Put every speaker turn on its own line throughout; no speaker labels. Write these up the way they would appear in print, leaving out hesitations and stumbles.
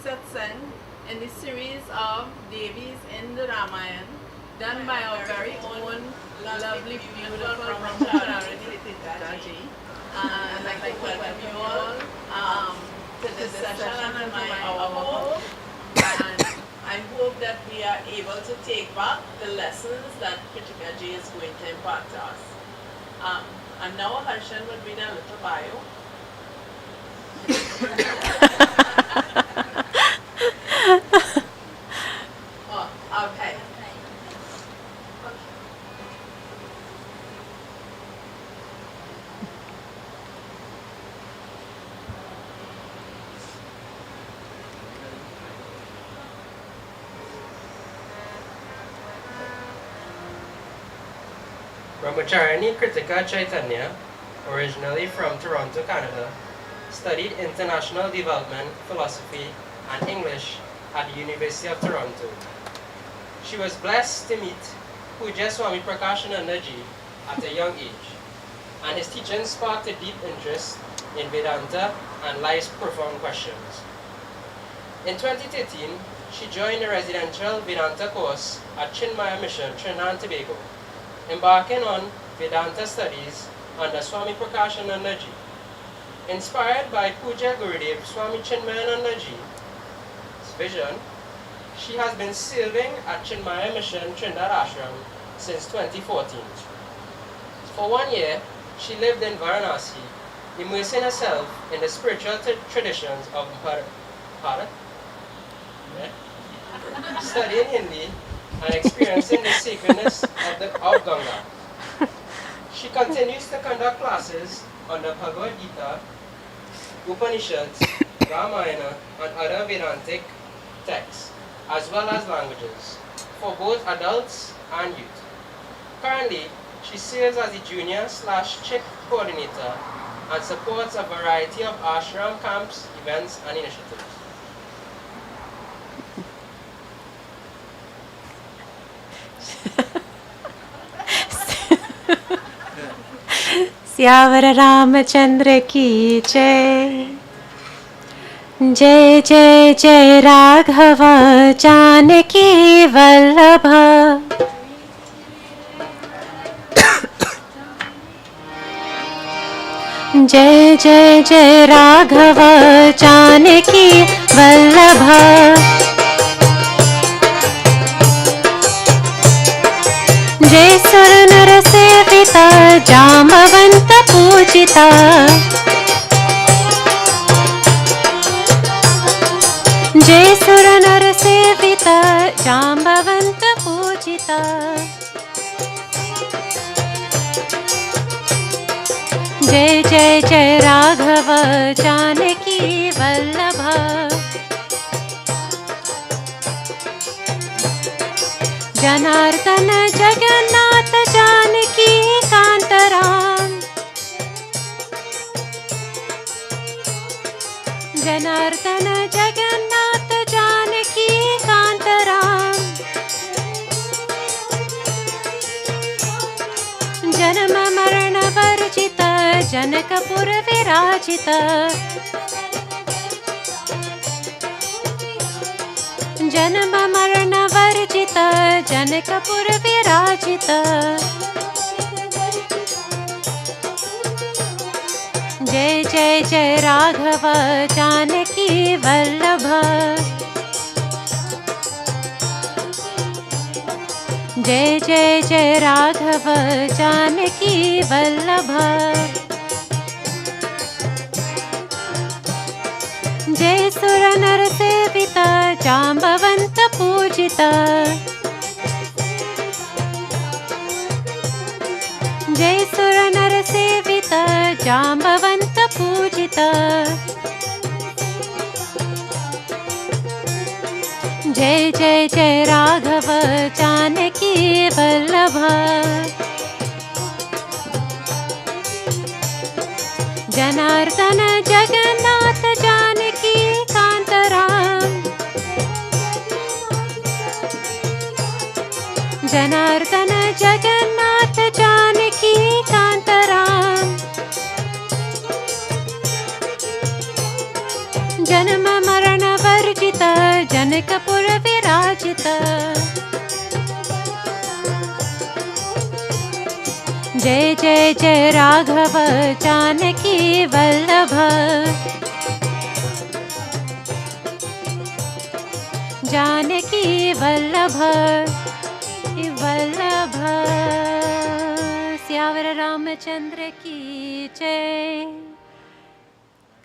satsang in the series of Devis in the Ramayana, done by our very own lovely, beautiful Brahmacharini Kritika ji. And I'd like to welcome you all to this session and our home. And I hope that we are able to take back the lessons that Kritika ji is going to impart to us. And now Harshan will read a little bio. Oh, okay.
Brahmacharini Kritika Chaitanya, originally from Toronto, Canada, studied International Development, Philosophy and English at the University of Toronto. She was blessed to meet Puja Swami Prakashanandaji at a young age, and his teaching sparked a deep interest in Vedanta and life's profound questions. In 2013, she joined a residential Vedanta course at Chinmaya Mission, Trinidad and Tobago, embarking on Vedanta studies under Swami Prakashanandaji. Inspired by Puja Gurudev Swami Chinmayanandaji's vision, she has been serving at Chinmaya Mission Trinidad Ashram since 2014. For 1 year, she lived in Varanasi, immersing herself in the spiritual traditions of Bharat, studying Hindi and experiencing the sacredness of Ganga. She continues to conduct classes on the Bhagavad Gita, Upanishads, Ramayana, and other Vedantic texts, as well as languages, for both adults and youth. Currently, she serves as the junior/chick coordinator and supports a variety of ashram camps, events, and initiatives.
Siyavar Ramchandra की जय। जय जय जय राघव जानकी वल्लभ। जय जय जय राघव जानकी वल्लभ। जय सुर नर सेविता जामवंत पूजिता। जय सुर नर सेविता जाम्बवंत पूजिता। जय जय जय राघव जानकी वल्लभ। जनार्दन जगन्नाथ जानकी कांतराम। जनार्दन जगन्नाथ जानकी कांतराम। जन्म मरण वर्जित जनकपुर विराजित। जन्म मरण वर्जित जनकपुर विराजित। जय जय जय राघव जानकी वल्लभ। जय जय जय राघव जानकी वल्लभ। जय सुर नर सेविता जाम्बवंत पूजिता। जय सुर नर सेविता जाम्बवंत पूजिता। जय जय जय राघव जानकी वल्लभ। जनार्दन जगन्नाथ जानकी कांतराम। जनार्दन जगन्नाथ जानकी कांतराम। जन्म मरण वर्जित पूजित जनकपुर विराजित जय जय जय राघव जानकी वल्लभ जानकी वल्लभ वल्लभ श्यावर रामचंद्र की जय।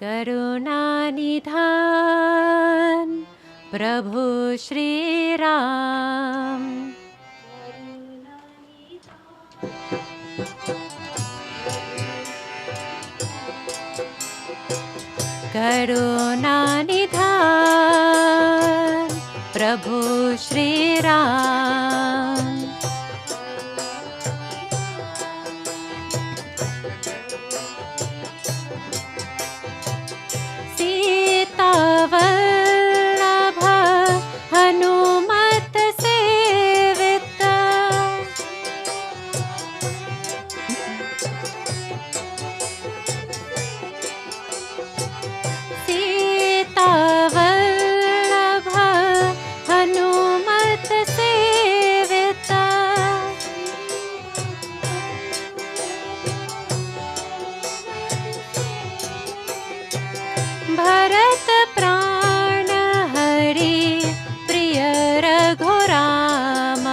करुणा निधान प्रभु श्री राम करुणा निधान प्रभु श्री राम सीता वल्लभ हनुमत सेवित सीता वल्लभ हनुमत सेवित भरत प्राण हरि प्रिय रघुराम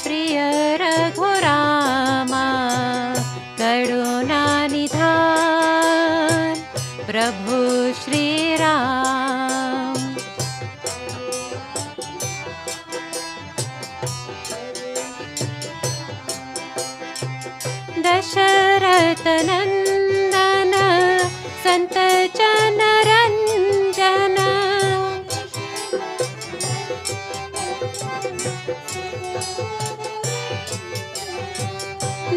प्रिय रघुराम करुणा निधान प्रभु श्री राम दशरथ नंदन संत जन रंजन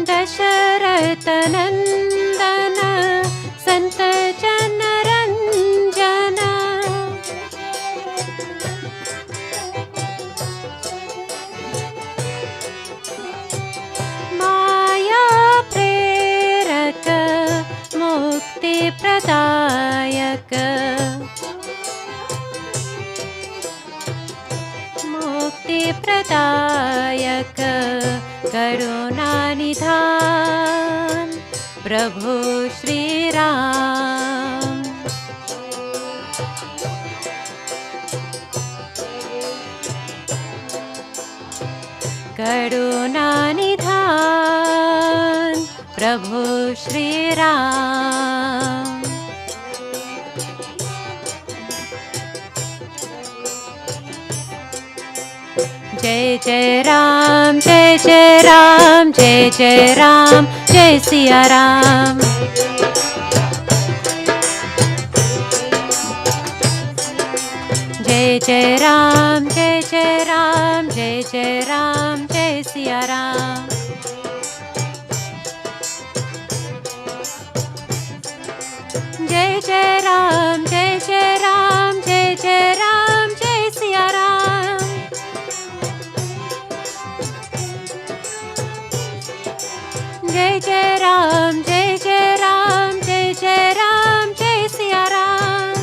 दशरथ नंदन संत जन रंजन माया प्रेरक मुक्ति प्रदायक मुक्ति प्रदायक करुणा निधान प्रभु श्री राम करुणा निधान प्रभु श्री राम जय जय राम जय जय राम जय जय राम जय सिया राम जय जय राम जय जय राम जय जय राम जय सिया राम जय जय राम जय जय राम जय जय राम जय सिया राम जय जय राम जय जय राम जय जय राम जय सिया राम जय जय राम जय जय राम जय जय राम जय सिया राम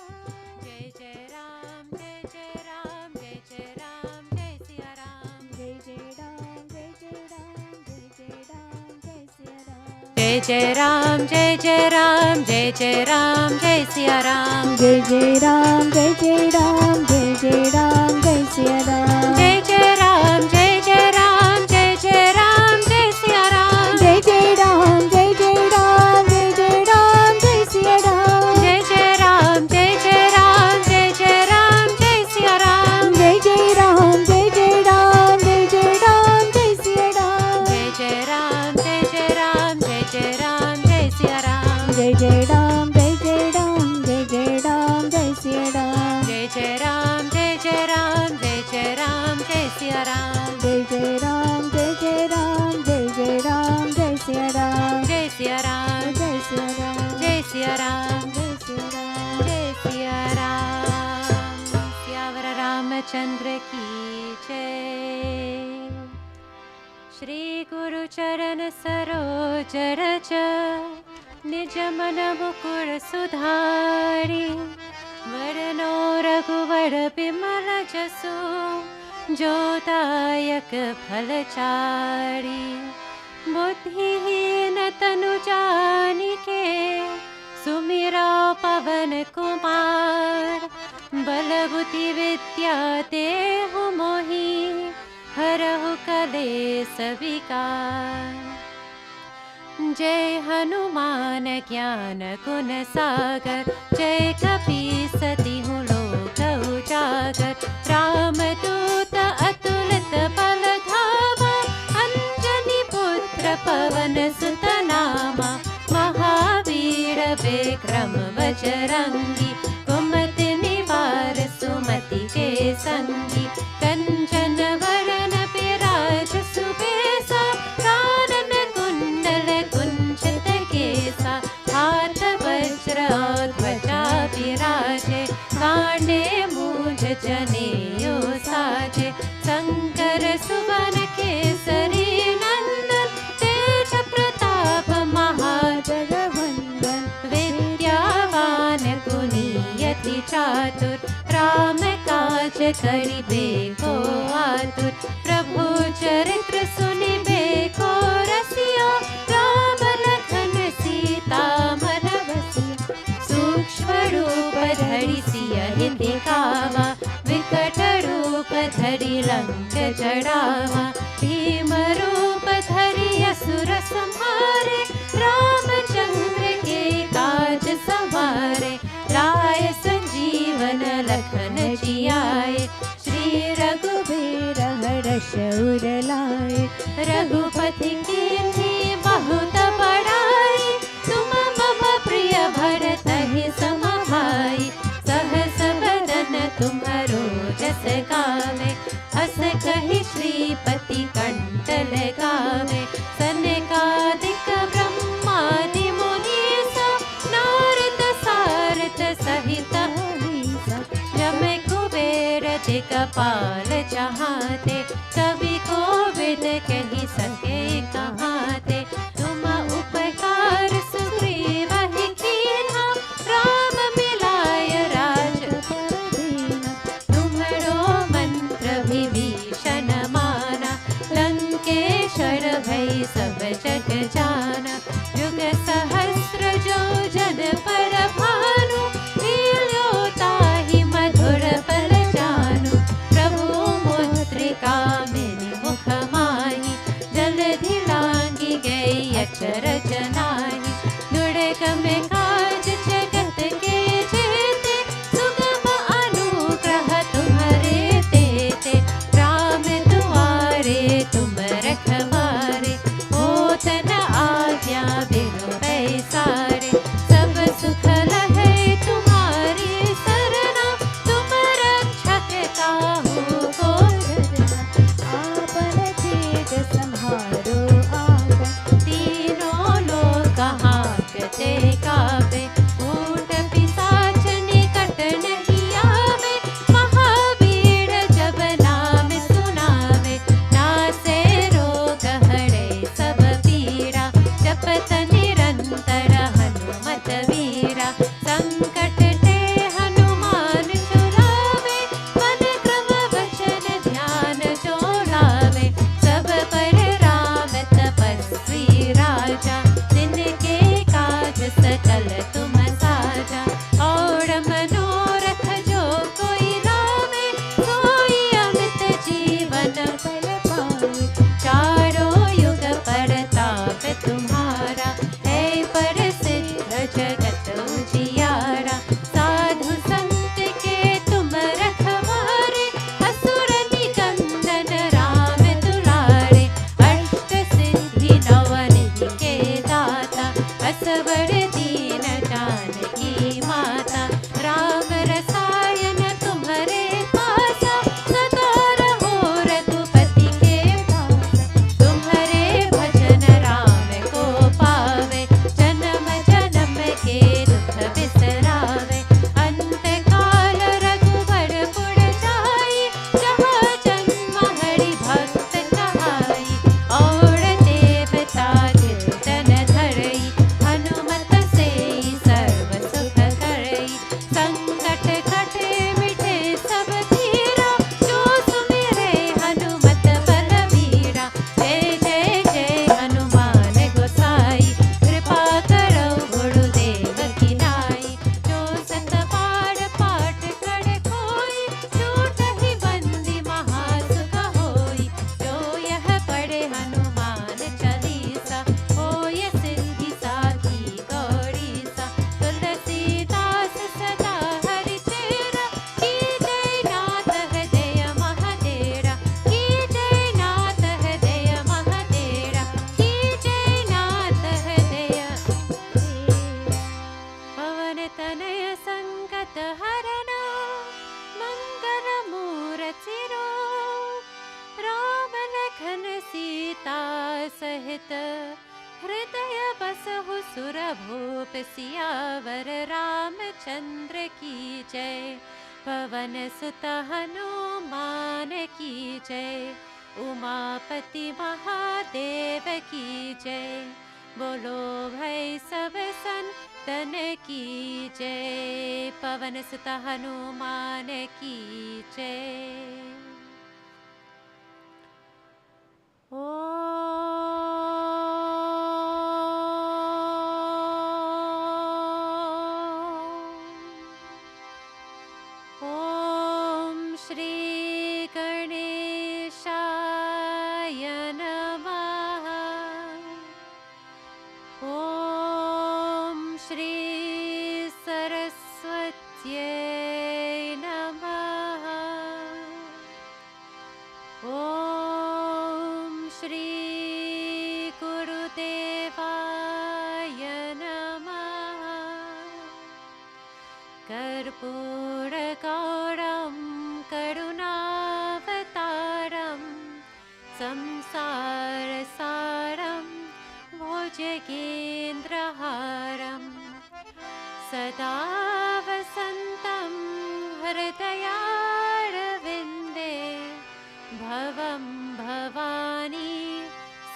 जय जय राम जय जय राम जय जय राम जय सिया राम जय जय राम जय जय राम जय जय राम जय सिया राम
जय जय राम जय जय राम जय जय राम जय सिया राम
जय जय राम जय जय राम जय जय राम जय सिया राम
जय जय राम जय जय राम जय जय राम जय सिया राम
जय जय राम जय जय राम जय जय राम जय सिया राम
जय जय राम जय जय राम जय जय राम जय सिया राम
जय जय राम जय जय राम जय जय राम जय सिया राम
जय जय राम जय जय राम जय जय राम जय सिया राम
जय जय राम जय जय राम जय जय राम जय सिया राम
जय जय राम जय जय राम जय जय राम जय सिया राम
जय सिया राम
जय सिया राम
जय सिया राम
जय सिया राम
जय सिया राम श्यावर रामचंद्र की जय। श्री गुरु चरण सरोज रज निज मन मुकुर सुधारी वरनो रघुवर बिमल जसु जो दायक फलचारी बुद्धिहीन तनु जानिके सुमिरा पवन कुमार बल बुद्धि विद्या देहु मोहि हरहु कलेस विकार जय हनुमान ज्ञान गुण सागर जय कपीसतिहु लोक उजागर रामदूत अतुलित बल धामा अंजनी पुत्र पवन सुत नामा महावीर विक्रम बजरंगी कुमति निवार सुमति के संगी कंचन वरण विराज सुबेसा कानन कुंडल कुंचित केसा हाथ वज्र ध्वजा विराजे कांडे मूंज जनेऊ साजे शंकर सुवन केसरी नंदन तेज प्रताप महाजगवंदन विद्यावान गुणीयति चातुर राम काज करिबे को आतुर प्रभु चरित्र सुनिबे को रसिया राम लखन सीता मन बसिया सूक्ष्म रूप धरि सियहि दिखावा विकट रूप धरि लंक जड़ावा भीम रूप धरि असुर संहारे रामचंद्र के काज सवारे लाए संजीवन लखन जियाए श्री रघुबीर हर्ष उर लाए रघुपति कीन्ही बहुत बड़ाई तुम मम प्रिय भरतहि सम भाई सहस बदन तुम्हरो जस गावे हस कहि श्रीपति कंठ लगावे सनकादिक ब्रह्मादि मुनीसा नारद सारद सहित जम कुबेर दिक्पाल जहाते कवि कोविद कहि सके कहाते तुम उपकार सुग्रीवहि कीन्हा राम मिलाय राजपद दीन्हा तुम्हरो मंत्र विभीषण माना लंकेश्वर भई सब जग जाना युग सहस्र जो जन पर भानु लील्यो ताहि मधुर बल जानु प्रभु मुद्रिका मेरि मुख माहि जलधि लांघि गई अचरज नाहि दुर्गम काज जगत के जेते सुगम अनुग्रह तुम्हरे तेते राम दुआरे तुम रखवारे होत न आज्ञा बिनु पैसारे सब सुख लहै तुम्हारी सरना तुम रक्षक काहू को डरना आपन तेज सम्हारो आपन तीनों लोक हांकते कापे ऊंट पिशाच निकट नहीं आवे महावीर जब नाम सुनावे नासे रोग हरे सब पीरा जपत निरंतर हनुमत वीरा संकट ते हनुमान छुड़ावे मन क्रम वचन ध्यान जो लावे सब पर राम तपस्वी राजा जिनके काज सकल तुम साजा और मनोरथ जो कोई लावे सोई अमित जीवन फल पावे चारों युग परताप तुम्हारा है प्रसिद्ध जगत उजियारा साधु संत के तुम रखवारे असुर निकंदन राम दुलारे अष्ट सिद्धि नव निधि के दाता असवर दीन जानकी माता राम रसायन तुम्हारे पासा सदा रहो रघुपति के दासा तुम्हारे भजन राम को पावे जन्म जन्म के दुख बिसरावे अंत काल रघुवर पुर जाई जहाँ जन्म हरि भक्त कहाई और तनय संकट हरना मंगल मूर्ति रूप राम लखन सीता सहित हृदय बसहु सुरभूप सियावर रामचंद्र की जय। पवन सुत हनुमान की जय। उमापति महादेव की जय। बोलो भाई सब संतन की जय। पवन सुत हनुमान की जय। ओम श्री गणेशाय नमः। ओम श्री सरस्वत्यै नमः। ओम श्री गुरुदेवाय नमः। कर्पूरगौरं करुणावतारं संसारसारं भुजगेन्द्रहारं सदा वसन्तं हृदयारविन्दे भवं भवानी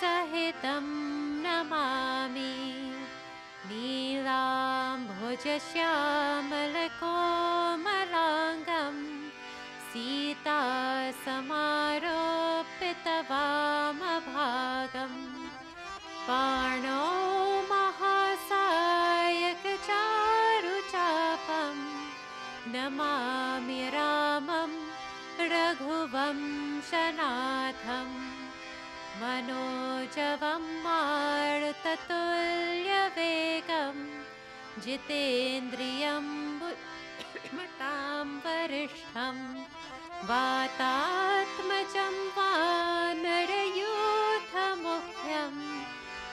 सहितं नमामि। नीलाम्भुजश्यामलकोमलाङ्गं सीतासमारोपितवामभागं बाणो महासायकचारुचापं नमामि रामं रघुवंशनाथं। मनोजवं मारुततुल्यवेगं जितेन्द्रियं बुद्धिमतां वरिष्ठं वातात्मजं वानरयूथमुख्यं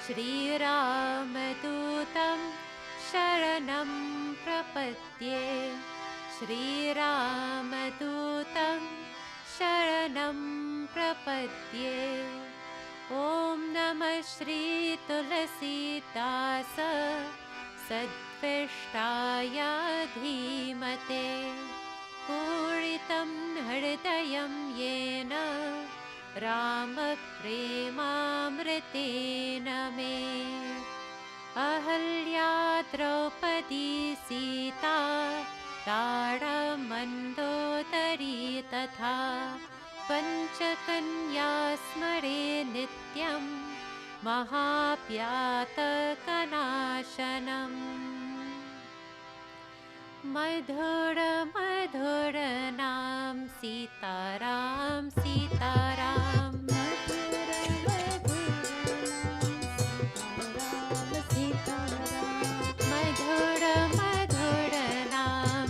श्रीरामदूतं शरणं प्रपद्ये। श्रीरामदूतं शरणं प्रपद्ये। ॐ नमः श्री तुलसीदास सद्विष्टाय धीमते पूरितं हृदयं येन रामप्रेमामृतेन मे। अहल्या द्रौपदी सीता ताडमन्दोदरी तथा पञ्चकन्या स्मरे नित्यं महाप्यातकनाशनम्। मधुर मधुर नाम सीताराम सीताराम।
मधुर मधुर नाम सीताराम सीताराम।
मधुर मधुर नाम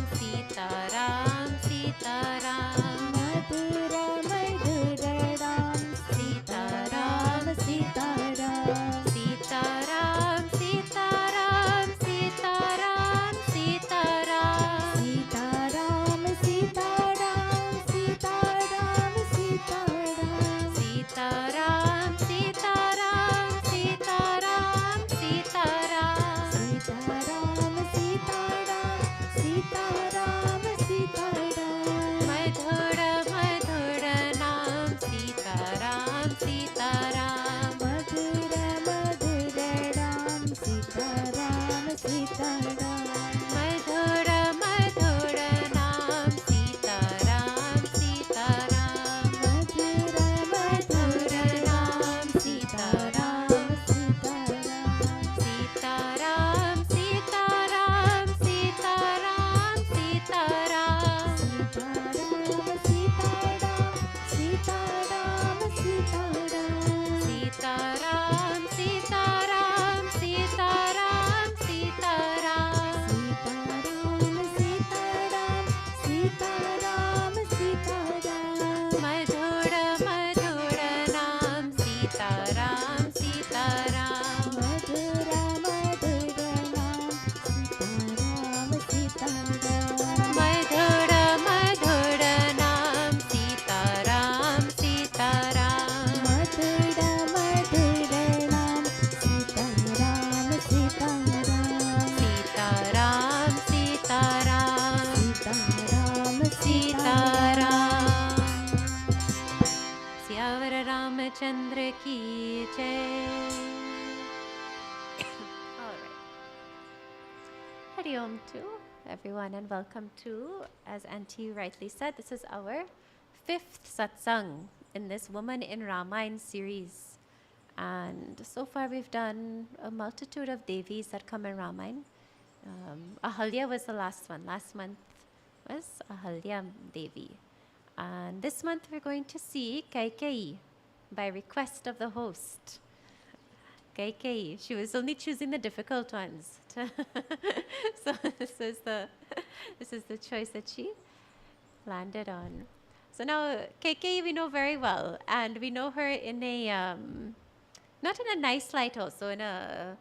Sitaram Sitaram.
Sitaram Sitaram
Sitaram Sitaram Sitaram.
Sitaram Sitaram Sitaram Sitaram.
Ramchandra ki jai. All right. Hari Om to everyone and welcome to, as Auntie rightly said, this is our 5th satsang in this Woman in Ramayana series. And so far we've done a multitude of Devis that come in Ramayana. Ahalya was the last one. Last month was Ahalya Devi. And this month we're going to see Kaikeyi by request of the host. Kaikeyi, she was only choosing the difficult ones. So this is the choice that she landed on. So now Kaikeyi we know very well, and we know her in a not in a nice light, also in a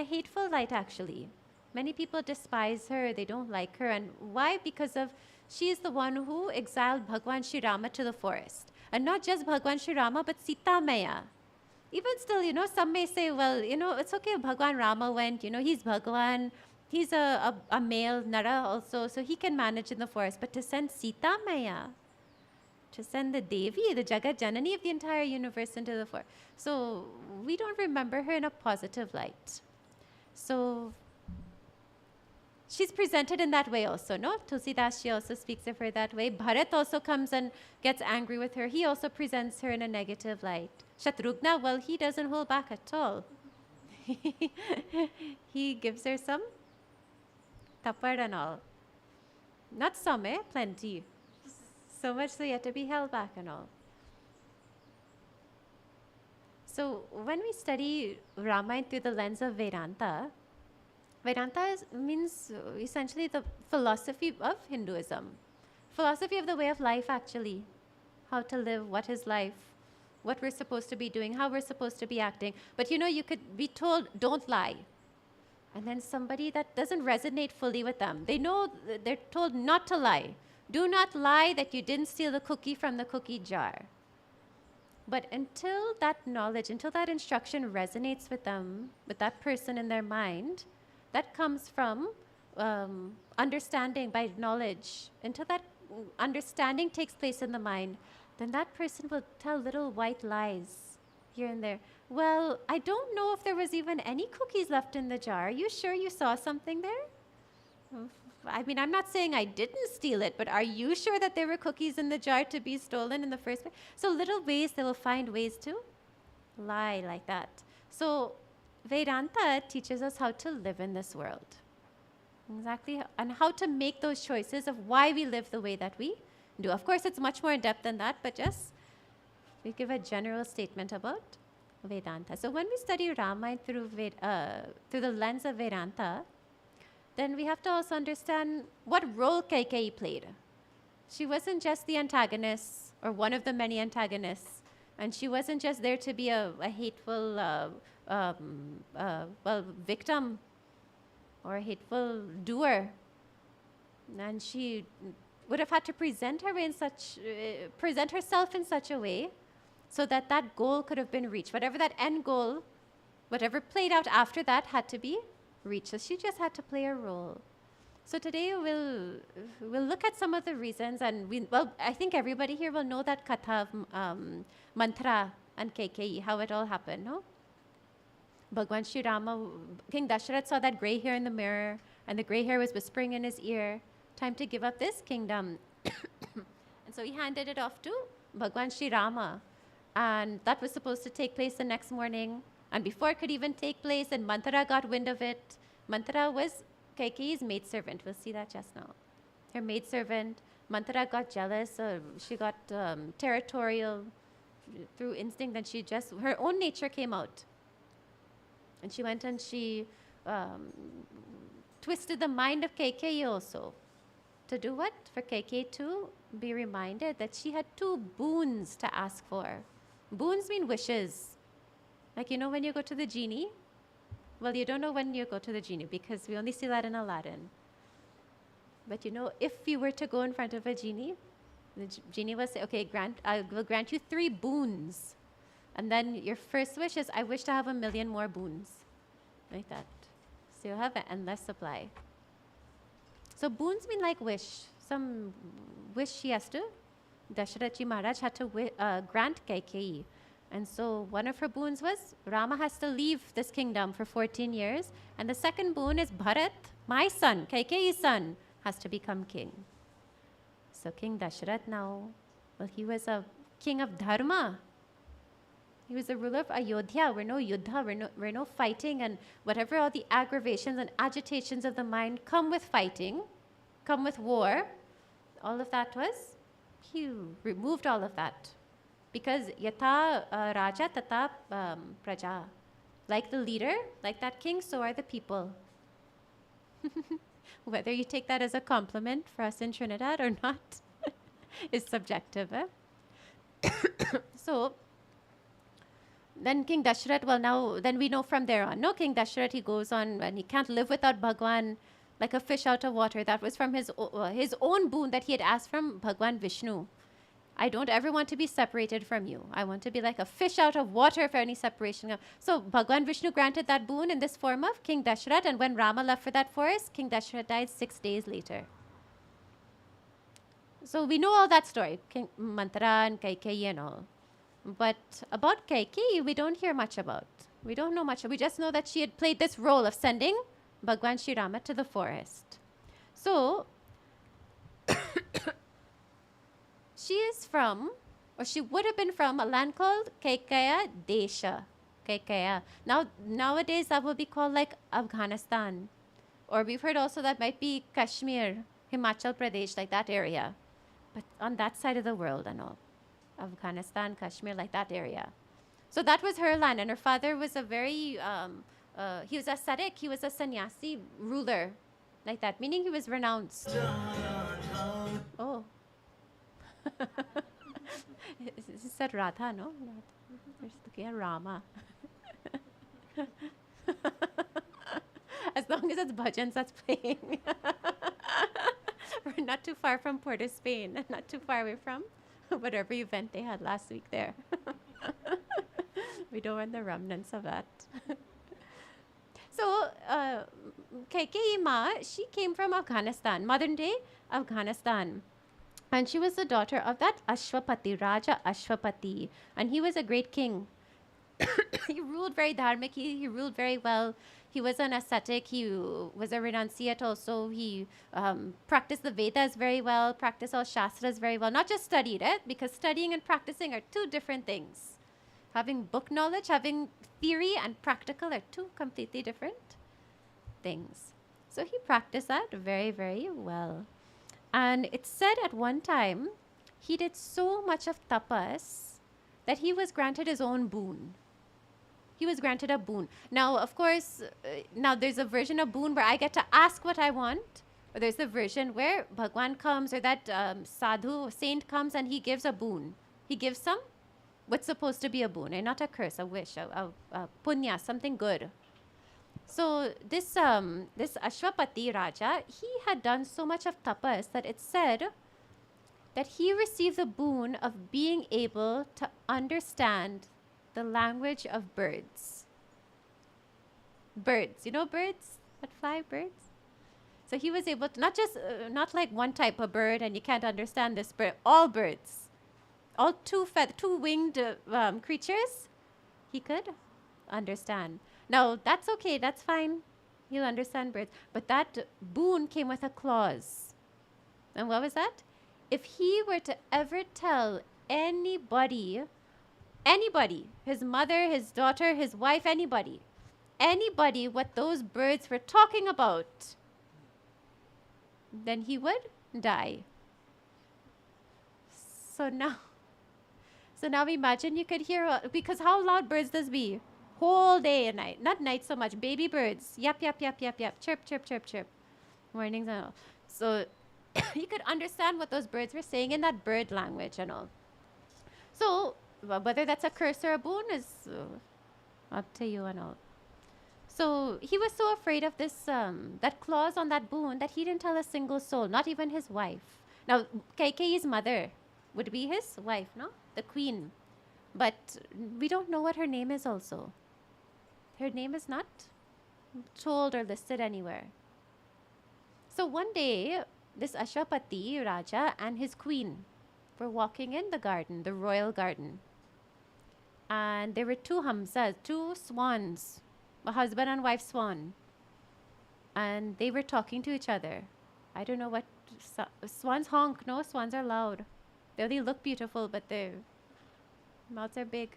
hateful light actually. Many people despise her, they don't like her, and why? Because of she is the one who exiled Bhagwan Shri Rama to the forest, and not just Bhagwan Shri Rama but Sita Maya. Even still, some may say, well, it's okay if Bhagwan Rama went, he's Bhagwan, he's a male Nara also, so he can manage in the forest. But to send Sita Maya, to send the Devi, the Jagat Janani of the entire universe into the forest. So we don't remember her in a positive light. So she's presented in that way also, no? Tulsidas, she also speaks of her that way. Bharat also comes and gets angry with her. He also presents her in a negative light. Shatrughna, well, he doesn't hold back at all. He gives her some tapad and all. Not some, plenty. So much so yet to be held back and all. So when we study Ramayana through the lens of Vedanta, Vedanta means essentially the philosophy of Hinduism. Philosophy of the way of life actually. How to live, what is life, what we're supposed to be doing, how we're supposed to be acting. But you could be told, don't lie. And then somebody that doesn't resonate fully with them, they know, they're told not to lie. Do not lie that you didn't steal the cookie from the cookie jar. But until that knowledge, until that instruction resonates with them, with that person in their mind, that comes from understanding by knowledge. Until that understanding takes place in the mind, then that person will tell little white lies here and there. Well, I don't know if there was even any cookies left in the jar. Are you sure you saw something there? I mean, I'm not saying I didn't steal it, but are you sure that there were cookies in the jar to be stolen in the first place? So little ways, they will find ways to lie like that. So Vedanta teaches us how to live in this world. Exactly. And how to make those choices of why we live the way that we do. Of course, it's much more in depth than that, but just we give a general statement about Vedanta. So when we study Ramayana through the lens of Vedanta, then we have to also understand what role Kaikeyi played. She wasn't just the antagonist or one of the many antagonists, and she wasn't just there to be a hateful victim or a hateful doer. And she would have had to present herself in such a way so that that goal could have been reached. Whatever that end goal, whatever played out after that had to be reached. So she just had to play a role. So today we'll look at some of the reasons, and I think everybody here will know that katha of Mantra and Kaikeyi, how it all happened, no? Bhagwan Shri Rama, King Dasharath saw that gray hair in the mirror, and the gray hair was whispering in his ear, time to give up this kingdom. And so he handed it off to Bhagwan Shri Rama. And that was supposed to take place the next morning. And before it could even take place, and Manthara got wind of it. Manthara was Kaikeyi's maidservant. We'll see that just now. Her maidservant. Manthara got jealous. She got territorial through instinct, and her own nature came out. And she went and she twisted the mind of Kaikeyi also. To do what? For Kaikeyi to be reminded that she had 2 boons to ask for. Boons mean wishes. Like, when you go to the genie, well, you don't know when you go to the genie because we only see that in Aladdin. But if you were to go in front of a genie, the genie will say, okay, I will grant you 3 boons. And then your first wish is, I wish to have 1 million more boons. Like that. So you'll have an endless supply. So boons mean like wish. Some wish she has to Dasharath Maharaj had to grant Kaikeyi. And so one of her boons was Rama has to leave this kingdom for 14 years. And the second boon is Bharat, my son, Kaikeyi's son, has to become king. So King Dasharath now, well, he was a king of Dharma. He was the ruler of Ayodhya. We're no yuddha, we're no fighting, and whatever all the aggravations and agitations of the mind come with fighting, come with war, all of that was, he removed all of that. Because yatha raja tata praja. Like the leader, like that king, so are the people. Whether you take that as a compliment for us in Trinidad or not is subjective. So, then King Dasharath, well now, then we know from there on. No, King Dasharath, he goes on and he can't live without Bhagwan like a fish out of water. That was from his own boon that he had asked from Bhagwan Vishnu. I don't ever want to be separated from you. I want to be like a fish out of water for any separation. So Bhagwan Vishnu granted that boon in this form of King Dasharath, and when Rama left for that forest, King Dasharath died 6 days later. So we know all that story, King Mantra and Kaikeyi and all. But about Kaikeyi, we don't hear much about. We don't know much. We just know that she had played this role of sending Bhagwan Sri Rama to the forest. So, she is from, or she would have been from, a land called Kaikeya Desha. Kaikeya. Now, nowadays that will be called like Afghanistan. Or we've heard also that might be Kashmir, Himachal Pradesh, like that area. But on that side of the world and all. Afghanistan, Kashmir, like that area. So that was her land, and her father was a very, he was ascetic, he was a sannyasi ruler, like that, meaning he was renounced. Oh. He said Radha, no? There's the Rama. As long as it's bhajans that's playing. We're not too far from Port of Spain, not too far away from whatever event they had last week there. We don't want the remnants of that. So, Kaikeyi Mā, she came from Afghanistan, modern day Afghanistan. And she was the daughter of that Ashwapati, Raja Ashwapati. And he was a great king. He ruled very dharmic, he ruled very well. He was an ascetic, he was a renunciate also. He practiced the Vedas very well, practiced all Shastras very well. Not just studied it, because studying and practicing are two different things. Having book knowledge, having theory and practical are two completely different things. So he practiced that very, very well. And it's said at one time, he did so much of tapas that he was granted his own boon. He was granted a boon. Now, of course, now there's a version of boon where I get to ask what I want. Or there's a version where Bhagwan comes, or that sadhu, saint comes and he gives a boon. He gives some, what's supposed to be a boon, and not a curse, a wish, a punya, something good. So this Ashwapati Raja, he had done so much of tapas that it said that he received the boon of being able to understand the language of birds. Birds, you know birds that fly, birds? So he was able to, not just, not like one type of bird and you can't understand this bird, all birds, all two-winged creatures, he could understand. Now, that's okay, that's fine. He'll understand birds. But that boon came with a clause. And what was that? If he were to ever tell anybody, his mother, his daughter, his wife, anybody, what those birds were talking about, then he would die. So now imagine you could hear, because how loud birds does be? Whole day and night. Not night so much. Baby birds. Yap, yap, yap, yap, yap. Chirp, chirp, chirp, chirp. Mornings and all. So you could understand what those birds were saying in that bird language and all. So whether that's a curse or a boon is up to you and all. So he was so afraid of this, that clause on that boon, that he didn't tell a single soul, not even his wife. Now, Kaikeyi's mother would be his wife, no? The queen. But we don't know what her name is also. Her name is not told or listed anywhere. So one day, this Ashwapati Raja and his queen,
were walking in the garden, the royal garden. And there were two Hamsas, two swans, a husband and wife swan. And they were talking to each other. I don't know what swans honk. No, swans are loud. They only look beautiful, but their mouths are big.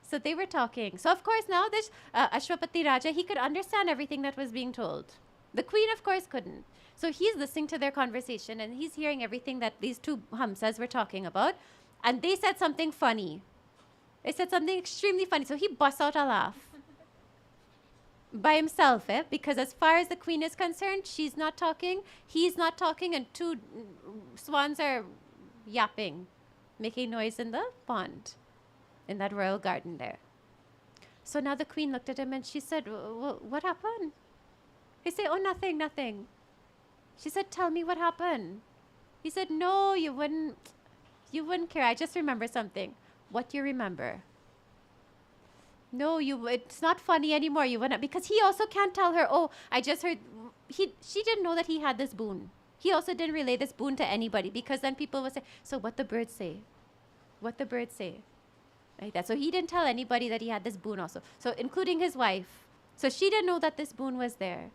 So they were talking. So of course now this Ashwapati Raja, he could understand everything that was being told. The queen, of course, couldn't. So he's listening to their conversation and he's hearing everything that these two Hamsas were talking about. And they said something funny. They said something extremely funny. So he busts out a laugh. By himself, because as far as the queen is concerned, she's not talking, he's not talking, and two swans are yapping, making noise in the pond, in that royal garden there. So now the queen looked at him and she said, what happened? He said, oh, nothing, nothing. She said, tell me what happened. He said, no, you wouldn't care. I just remember something. What do you remember? No, it's not funny anymore. You wouldn't, because he also can't tell her, oh, I just heard, she didn't know that he had this boon. He also didn't relay this boon to anybody, because then people would say, so what the birds say? What the birds say? Like that. So he didn't tell anybody that he had this boon also. So including his wife. So she didn't know that this boon was there.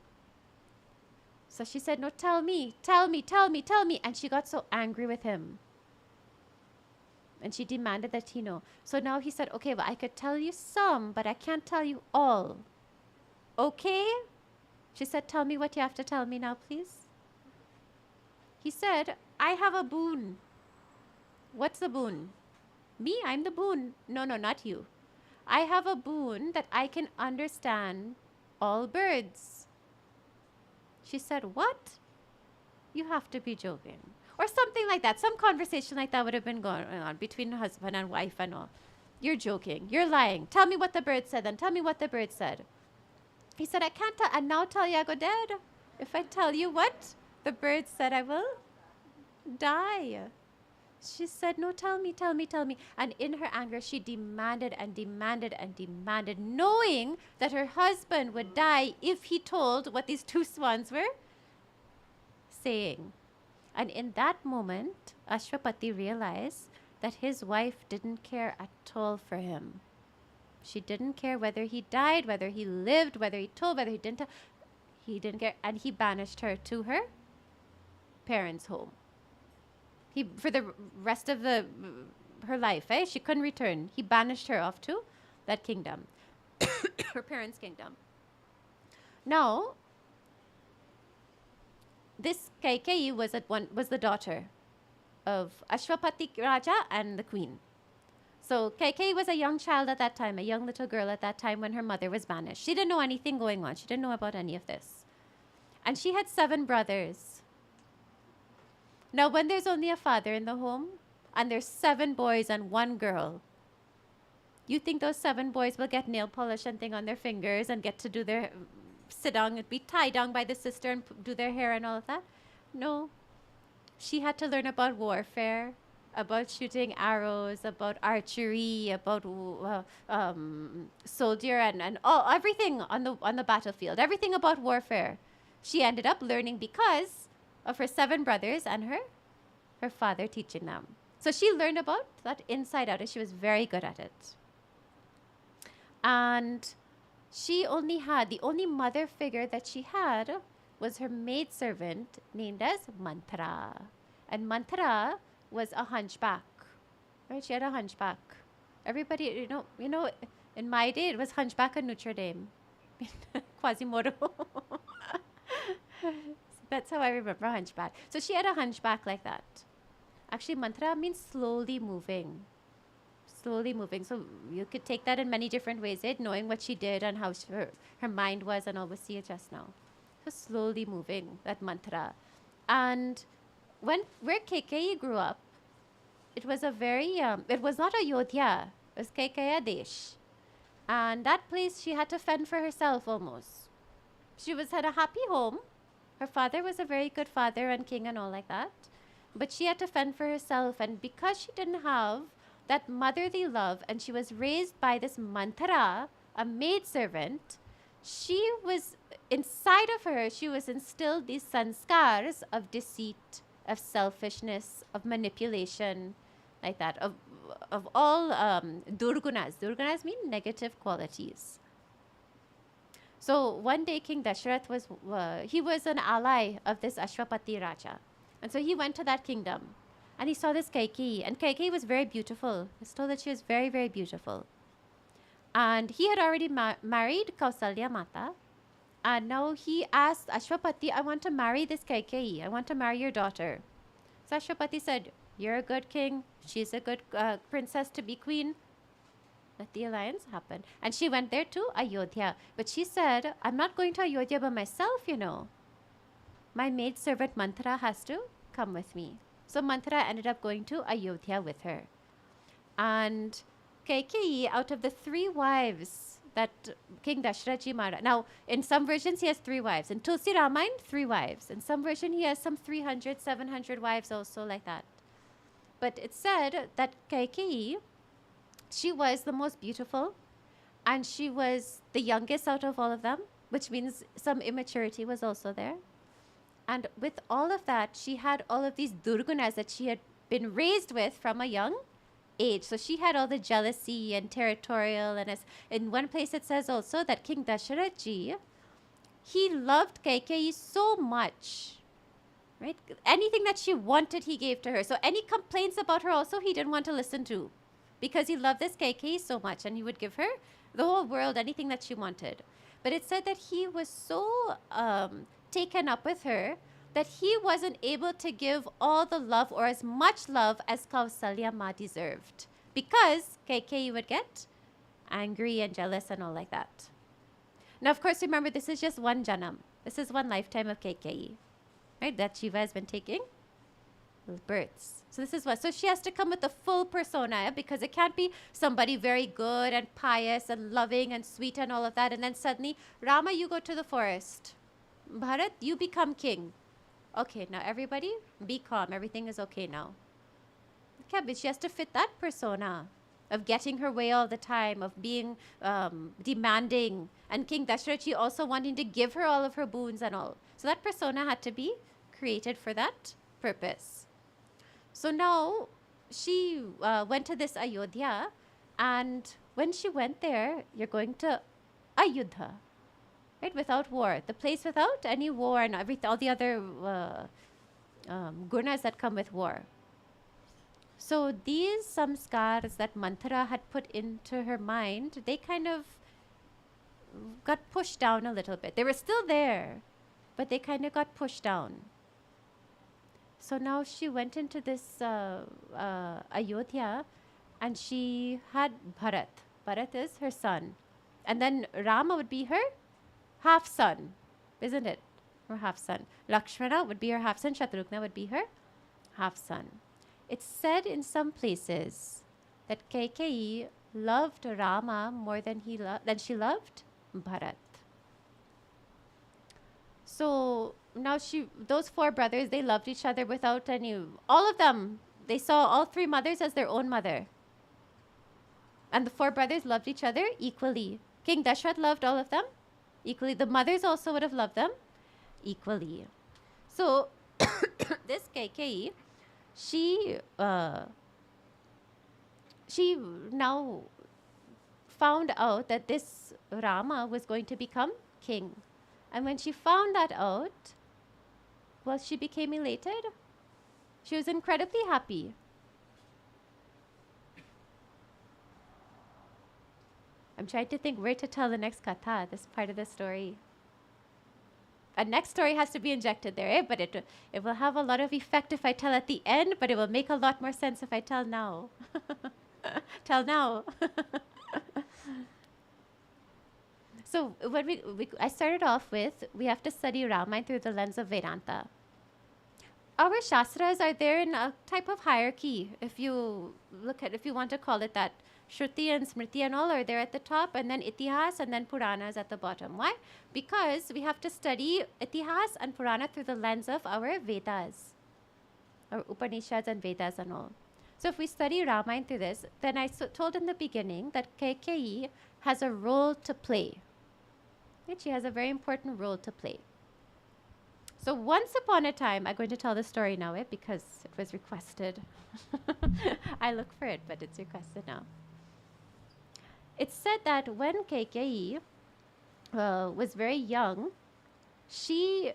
So she said, no, tell me. And she got so angry with him. And she demanded that he know. So now he said, okay, well, I could tell you some, but I can't tell you all. Okay? She said, tell me what you have to tell me now, please. He said, I have a boon. What's the boon? Me, I'm the boon. No, not you. I have a boon that I can understand all birds. She said, what? You have to be joking. Or something like that. Some conversation like that would have been going on between husband and wife and all. You're joking. You're lying. Tell me what the bird said then. Tell me what the bird said. He said, I can't tell. And now tell you I go dead. If I tell you what the bird said, I will die. She said, no, tell me. And in her anger, she demanded, knowing that her husband would die if he told what these two swans were saying. And in that moment, Ashwapati realized that his wife didn't care at all for him. She didn't care whether he died, whether he lived, whether he told, whether he didn't tell. He didn't care. And he banished her to her parents' home. For the rest of her life, she couldn't return. He banished her off to that kingdom, her parents' kingdom. Now, this Kaikeyi was the daughter of Ashwapati Raja and the queen. So Kaikeyi was a young child at that time, a young little girl at that time when her mother was banished. She didn't know anything going on. She didn't know about any of this. And she had 7 brothers. Now, when there's only a father in the home and there's 7 boys and 1 girl, you think those 7 boys will get nail polish and thing on their fingers and get to do their sit down and be tied down by the sister and do their hair and all of that? No. She had to learn about warfare, about shooting arrows, about archery, about soldier and everything on the battlefield, everything about warfare. She ended up learning because of her 7 brothers and her father teaching them. So she learned about that inside out, and she was very good at it. And the only mother figure that she had was her maidservant named as Manthara. And Manthara was a hunchback. Right? She had a hunchback. Everybody, you know, in my day it was Hunchback of Notre Dame. Quasimodo. That's how I remember hunchback. So she had a hunchback like that. Actually, Manthara means slowly moving. Slowly moving. So you could take that in many different ways, knowing what she did and how her mind was, and all. We'll see it just now. So slowly moving, that Manthara. And where Kaikeyi grew up, it was it was not Ayodhya. It was Kaikeyi Desh. And that place she had to fend for herself almost. She had a happy home. Her father was a very good father and king and all like that. But she had to fend for herself. And because she didn't have that motherly love, and she was raised by this Manthara, a maidservant, inside of her, she was instilled these sanskars of deceit, of selfishness, of manipulation, like that, of all durgunas. Durgunas mean negative qualities. So one day King Dasharath he was an ally of this Ashwapati Raja. And so he went to that kingdom and he saw this Kaikeyi. And Kaikeyi was very beautiful. He was told that she was very, very beautiful. And he had already married Kausalya Mata. And now he asked Ashwapati, I want to marry this Kaikeyi. I want to marry your daughter. So Ashwapati said, you're a good king. She's a good princess to be queen. Let the alliance happen. And she went there to Ayodhya. But she said, I'm not going to Ayodhya by myself, you know. My maid servant Manthara has to come with me. So Manthara ended up going to Ayodhya with her. And Kaikeyi, out of the 3 wives that King Dasharath Maharaj, now in some versions he has 3 wives. In Tulsi Ramayana, 3 wives. In some version he has some 300, 700 wives also, like that. But it said that Kaikeyi, she was the most beautiful and she was the youngest out of all of them, which means some immaturity was also there. And with all of that, she had all of these durgunas that she had been raised with from a young age. So she had all the jealousy and territorial. And as in one place it says also that King Dasharath Ji, he loved Kaikeyi so much, right? Anything that she wanted, he gave to her. So any complaints about her also, he didn't want to listen to, because he loved this Kaikeyi so much, and he would give her the whole world, anything that she wanted. But it said that he was so taken up with her that he wasn't able to give all the love or as much love as Kausalya Ma deserved, because Kaikeyi would get angry and jealous and all like that. Now, of course, remember, this is just one janam. This is one lifetime of Kaikeyi, right? That Shiva has been taking births. So this is what. So she has to come with the full persona, because it can't be somebody very good and pious and loving and sweet and all of that, and then suddenly, Rama, you go to the forest. Bharat, you become king. Okay, now everybody be calm. Everything is okay now. Okay, but she has to fit that persona of getting her way all the time, of being demanding, and King Dasharath also wanting to give her all of her boons and all. So that persona had to be created for that purpose. So now she went to this Ayodhya, and when she went there, you're going to Ayodhya, right? Without war, the place without any war and all the other gunas that come with war. So these samskars that Manthara had put into her mind, they kind of got pushed down a little bit. They were still there, but they kind of got pushed down. So now she went into this Ayodhya, and she had Bharat. Bharat is her son. And then Rama would be her half-son, isn't it? Her half-son. Lakshmana would be her half-son. Shatrughna would be her half-son. It's said in some places that Kaikeyi loved Rama more than she loved Bharat. So now those 4 brothers, they loved each other without all of them, they saw all 3 mothers as their own mother. And the 4 brothers loved each other equally. King Dasharath loved all of them equally. The mothers also would have loved them equally. So this Kaikeyi, she now found out that this Rama was going to become king. And when she found that out, well, she became elated. She was incredibly happy. I'm trying to think where to tell the next katha, this part of the story. A next story has to be injected there, eh? But it will have a lot of effect if I tell at the end, but it will make a lot more sense if I tell now. Tell now. So when I started off with, we have to study Ramayana through the lens of Vedanta. Our Shastras are there in a type of hierarchy, if you want to call it that. Shruti and Smriti and all are there at the top, and then Itihas and then Puranas at the bottom. Why? Because we have to study Itihas and Purana through the lens of our Vedas, our Upanishads and Vedas and all. So if we study Ramayana through this, then I told in the beginning that Kaikeyi has a role to play. Right? She has a very important role to play. So once upon a time, I'm going to tell the story now, because it was requested. I look for it, but it's requested now. It's said that when Kaikeyi was very young, she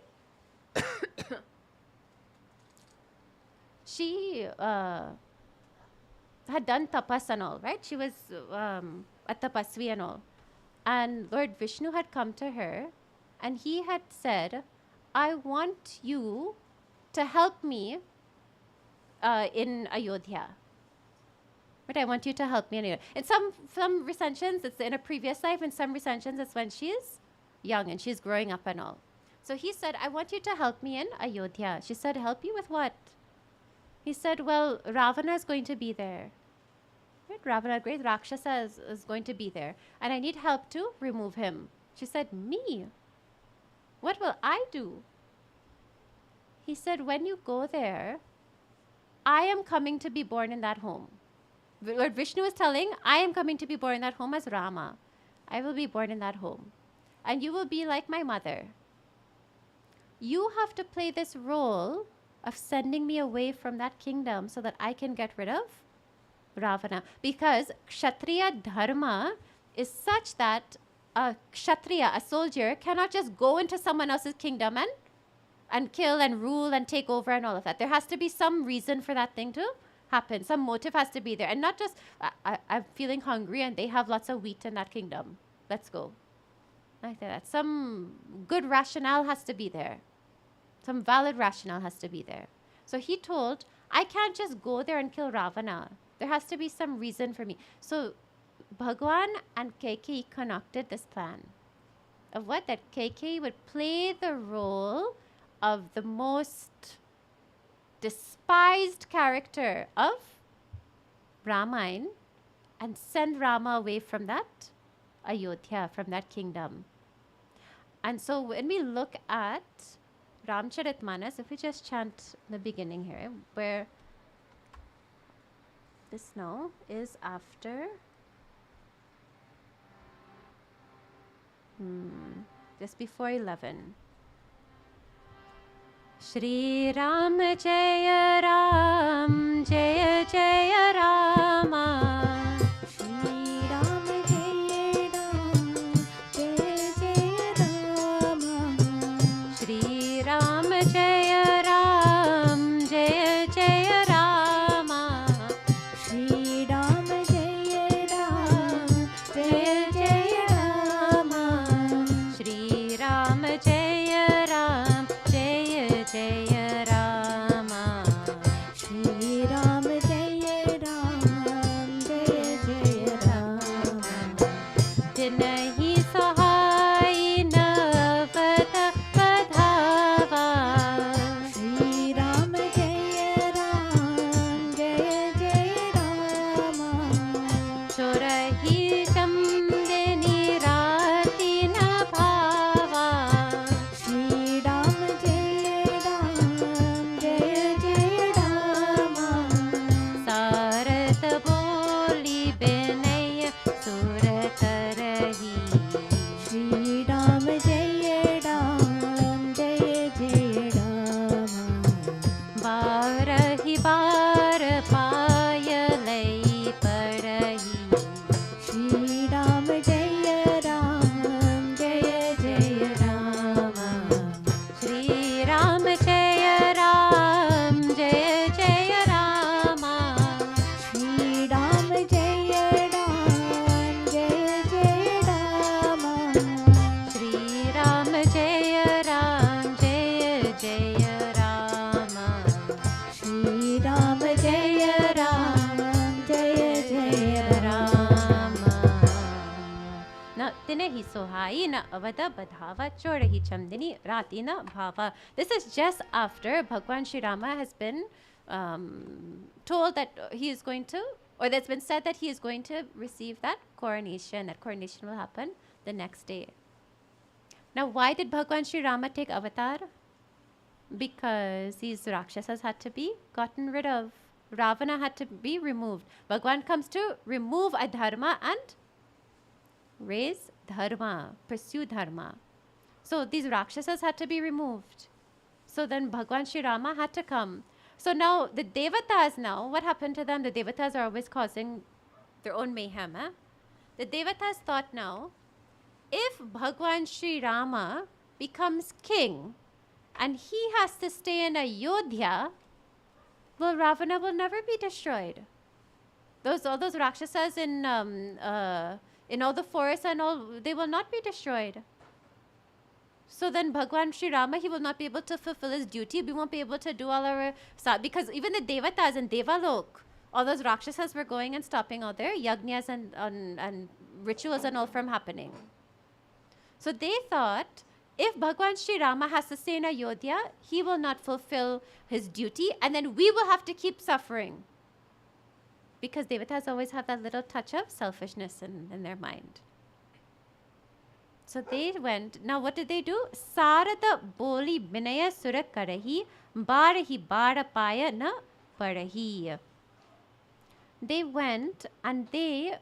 had done tapas and all, right? She was a tapasvi and all. And Lord Vishnu had come to her and he had said, I want you to help me in Ayodhya. But I want you to help me in Ayodhya. In some recensions, it's in a previous life. In some recensions, it's when she's young and she's growing up and all. So he said, I want you to help me in Ayodhya. She said, help you with what? He said, well, Ravana is going to be there. Right? Ravana, great Rakshasa, is going to be there. And I need help to remove him. She said, me? What will I do? He said, when you go there, I am coming to be born in that home. Lord Vishnu is telling, I am coming to be born in that home as Rama. I will be born in that home. And you will be like my mother. You have to play this role of sending me away from that kingdom so that I can get rid of Ravana. Because Kshatriya Dharma is such that a Kshatriya, a soldier, cannot just go into someone else's kingdom and kill and rule and take over and all of that. There has to be some reason for that thing to happen. Some motive has to be there. And not just, I'm feeling hungry and they have lots of wheat in that kingdom. Let's go. Like that. Some good rationale has to be there. Some valid rationale has to be there. So he told, I can't just go there and kill Ravana. There has to be some reason for me. So Bhagwan and Kaikeyi connected this plan of what? That Kaikeyi would play the role of the most despised character of Ramayana and send Rama away from that Ayodhya, from that kingdom. And so when we look at Ramcharitmanas, if we just chant the beginning here, where this now is after just before 11. Shri Ram Jaya Ram Jaya Jaya Rama.
Shri Ram Jaya Ram Jaya Jaya Rama.
Shri Ram Jaya Ram Jaya Jaya Rama.
Shri Ram Jaya Ram Jaya Jaya Rama.
Shri Ram Jaya Ram Jaya Jaya Rama.
Shri Ram Jaya Ram Jaya Jaya Rama.
Dinahi Sahai Navata Padhava.
Shri Ram Jaya Ram Jaya Jaya Rama.
Chorahi Chamdini Rati Na Bhava.
Shri Ram Jaya Ram Jaya Jaya Rama.
Sarat Boli Binay Surat Rahi.
Shri Ram Jaya Ram Jaya Jaya Rama.
Barahi Bar Payalai Parahi.
Shri Ram Jaya Ram Jaya Jaya Rama.
Shri Ram Jaya Ram Jaya Jaya Rama.
Shri Ram Jaya Ram Jaya Jaya Rama.
Shri Ram Jaya Ram Jaya Jaya Rama.
Shri Ram Jaya Ram Jaya Jaya Rama.
Na Tinahi Sohai na Avada Badhava Chorahi Chamdini Rati na Bhava. This is just after Bhagwan Shri Rama has been told that he is going to, or that's been said that he is going to receive that coronation. That coronation will happen the next day. Now, why did Bhagwan Shri Rama take avatar? Because these Rakshasas had to be gotten rid of. Ravana had to be removed. Bhagwan comes to remove adharma and raise dharma, pursue dharma. So these Rakshasas had to be removed. So then Bhagwan Sri Rama had to come. So now the Devatas now, what happened to them? The Devatas are always causing their own mayhem. The Devatas thought now, if Bhagwan Sri Rama becomes king and he has to stay in Ayodhya, well, Ravana will never be destroyed. All those Rakshasas in all the forests and all, they will not be destroyed. So then Bhagwan Sri Rama, he will not be able to fulfill his duty. We won't be able to do all our... Because even the Devatas in Devalok, all those Rakshasas were going and stopping all their yagnas and rituals and all from happening. So they thought, if Bhagwan Sri Rama has to stay in Ayodhya, he will not fulfill his duty, and then we will have to keep suffering. Because Devatas always have that little touch of selfishness in their mind. So they went. Now what did they do? Sarada boli binaya sura karahi, barahi bara paya na parahi. They went and they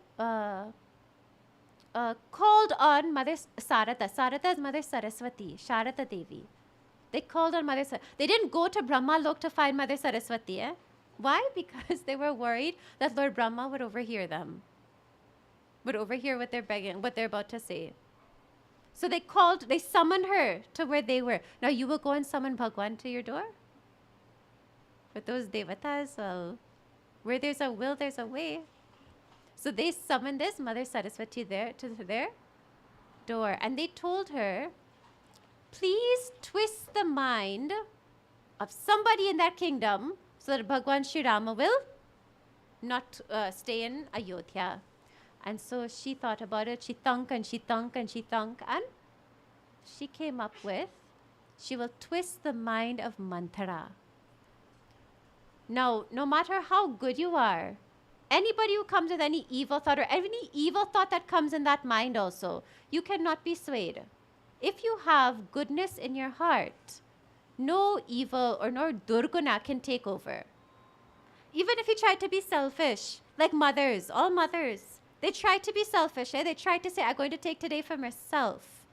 called on Mother Sarada. Sarada is Mother Saraswati, Sharada Devi. They called on Mother Saraswati. They didn't go to Brahma Lok to find Mother Saraswati. Why? Because they were worried that Lord Brahma would overhear them. Would overhear what they're begging, what they're about to say. So they summoned her to where they were. Now you will go and summon Bhagwan to your door? But those Devatas, well, where there's a will, there's a way. So they summoned this Mother Saraswati there to their door. And they told her, please twist the mind of somebody in that kingdom so that Bhagwan Sri Rama will not stay in Ayodhya. And so she thought about it. She thunk and she thunk and she thunk. And she came up with, she will twist the mind of Manthara. Now, no matter how good you are, anybody who comes with any evil thought or any evil thought that comes in that mind also, you cannot be swayed. If you have goodness in your heart, no evil or no durguna can take over. Even if you try to be selfish, like mothers, all mothers, they try to be selfish. They try to say, I'm going to take today for myself.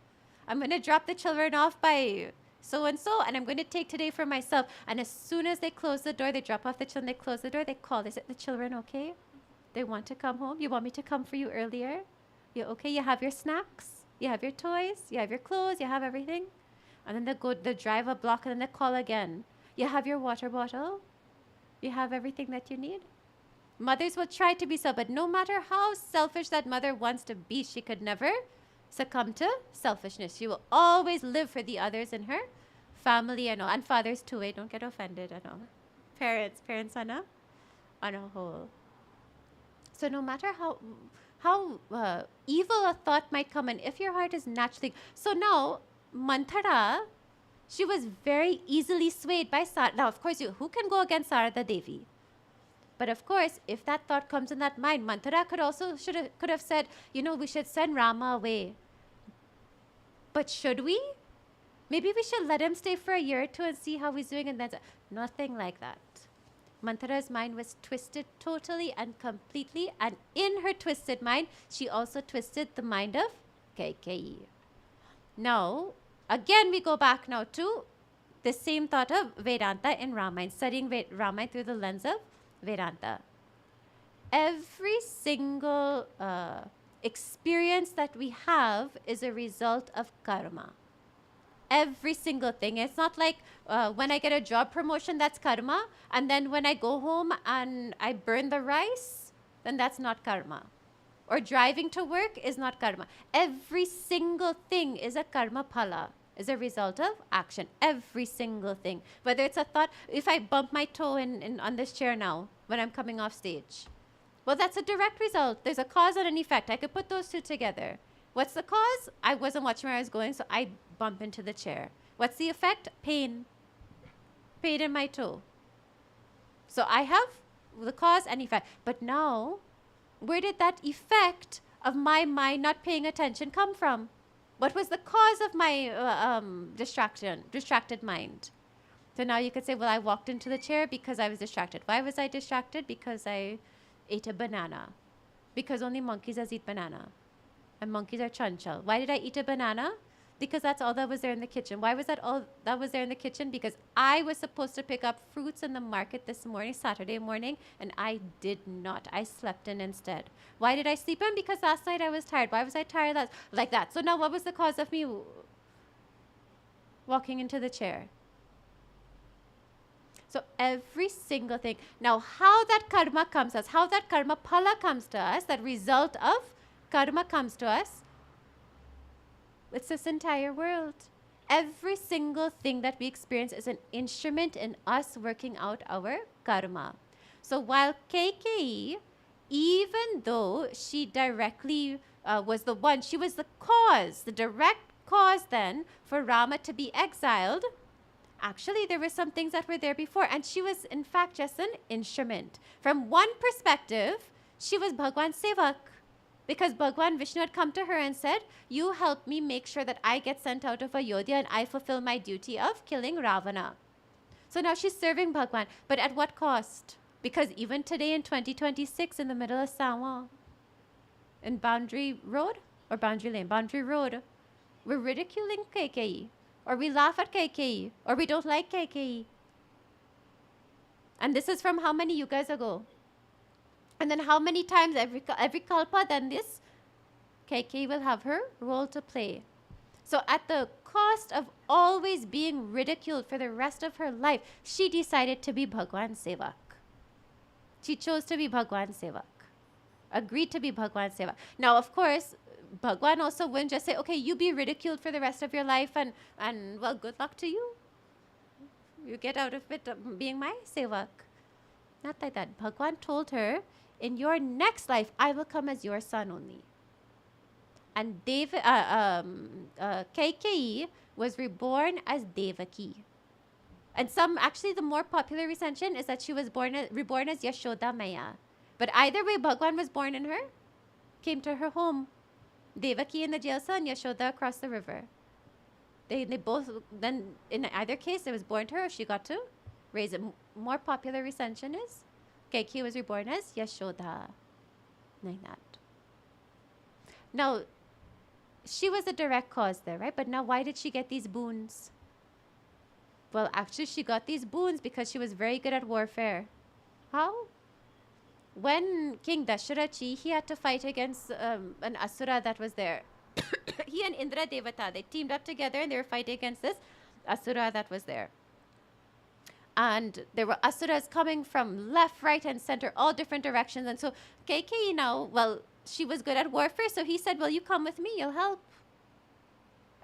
I'm going to drop the children off by so-and-so, and I'm going to take today for myself. And as soon as they close the door, they drop off the children, they close the door, they call. They say, the children okay? They want to come home? You want me to come for you earlier? You okay? You have your snacks? You have your toys? You have your clothes? You have everything? And then they drive a block, and then they call again. You have your water bottle? You have everything that you need? Mothers will try to be so, but no matter how selfish that mother wants to be, she could never succumb to selfishness. She will always live for the others in her family and all. And fathers too, don't get offended and all. Parents on a whole. So no matter how evil a thought might come in, if your heart is naturally... So now, Manthara, she was very easily swayed by Sarada. Now, of course, who can go against Sarada Devi? But of course, if that thought comes in that mind, Manthara could have said, we should send Rama away. But should we? Maybe we should let him stay for a year or two and see how he's doing, and then nothing like that. Manthara's mind was twisted totally and completely, and in her twisted mind, she also twisted the mind of Kaikeyi. Now, again, we go back now to the same thought of Vedanta in Ramayana, studying Ramayana through the lens of Vedanta. Every single experience that we have is a result of karma. Every single thing. It's not like when I get a job promotion, that's karma. And then when I go home and I burn the rice, then that's not karma. Or driving to work is not karma. Every single thing is a karma phala, is a result of action. Every single thing. Whether it's a thought, if I bump my toe on this chair now when I'm coming off stage, well, that's a direct result. There's a cause and an effect. I could put those two together. What's the cause? I wasn't watching where I was going, so I bump into the chair. What's the effect? Pain. Pain in my toe. So I have the cause and effect. But now, where did that effect of my mind not paying attention come from? What was the cause of my distracted mind? So now you could say, well, I walked into the chair because I was distracted. Why was I distracted? Because I ate a banana. Because only monkeys eat banana. And monkeys are chanchal. Why did I eat a banana? Because that's all that was there in the kitchen. Why was that all that was there in the kitchen? Because I was supposed to pick up fruits in the market this morning, Saturday morning, and I did not. I slept in instead. Why did I sleep in? Because last night I was tired. Why was I tired like that? So now what was the cause of me walking into the chair? So every single thing. Now, how that karma comes to us, how that karma phala comes to us, that result of karma comes to us, it's this entire world. Every single thing that we experience is an instrument in us working out our karma. So while Kaikeyi, even though she directly was the one, she was the cause, the direct cause then for Rama to be exiled, actually, there were some things that were there before, and she was, in fact, just an instrument. From one perspective, she was Bhagwan's sevak, because Bhagwan Vishnu had come to her and said, you help me make sure that I get sent out of Ayodhya and I fulfill my duty of killing Ravana. So now she's serving Bhagwan, but at what cost? Because even today in 2026, in the middle of Sawa, in Boundary Road, or Boundary Lane, Boundary Road, we're ridiculing Kaikeyi. Or we laugh at Kaikeyi, or we don't like Kaikeyi. And this is from how many yugas ago? And then how many times every kalpa, then this Kaikeyi will have her role to play. So at the cost of always being ridiculed for the rest of her life, she decided to be Bhagwan's sevak. She chose to be Bhagwan's sevak. Agreed to be Bhagwan's sevak. Now, of course, Bhagwan also wouldn't just say, okay, you be ridiculed for the rest of your life and well, good luck to you. You get out of it being my sevak. Not like that. Bhagwan told her, in your next life, I will come as your son only. And Kaikeyi was reborn as Devaki. And actually the more popular recension is that she was reborn as Yashoda Maya. But either way, Bhagwan was born in her, came to her home. Devaki in the jail cell and Yashoda across the river. They both, then in either case, it was born to her, or she got to raise it. More popular recension is Kaikeyi was reborn as Yashoda. Like that. Now, she was a direct cause there, right? But now why did she get these boons? Well, actually, she got these boons because she was very good at warfare. How? When King Dasharathi, he had to fight against an asura that was there. He and Indra Devata, they teamed up together and they were fighting against this asura that was there. And there were asuras coming from left, right, and center, all different directions. And so Kaikeyi now, well, she was good at warfare, so he said, well, you come with me, you'll help.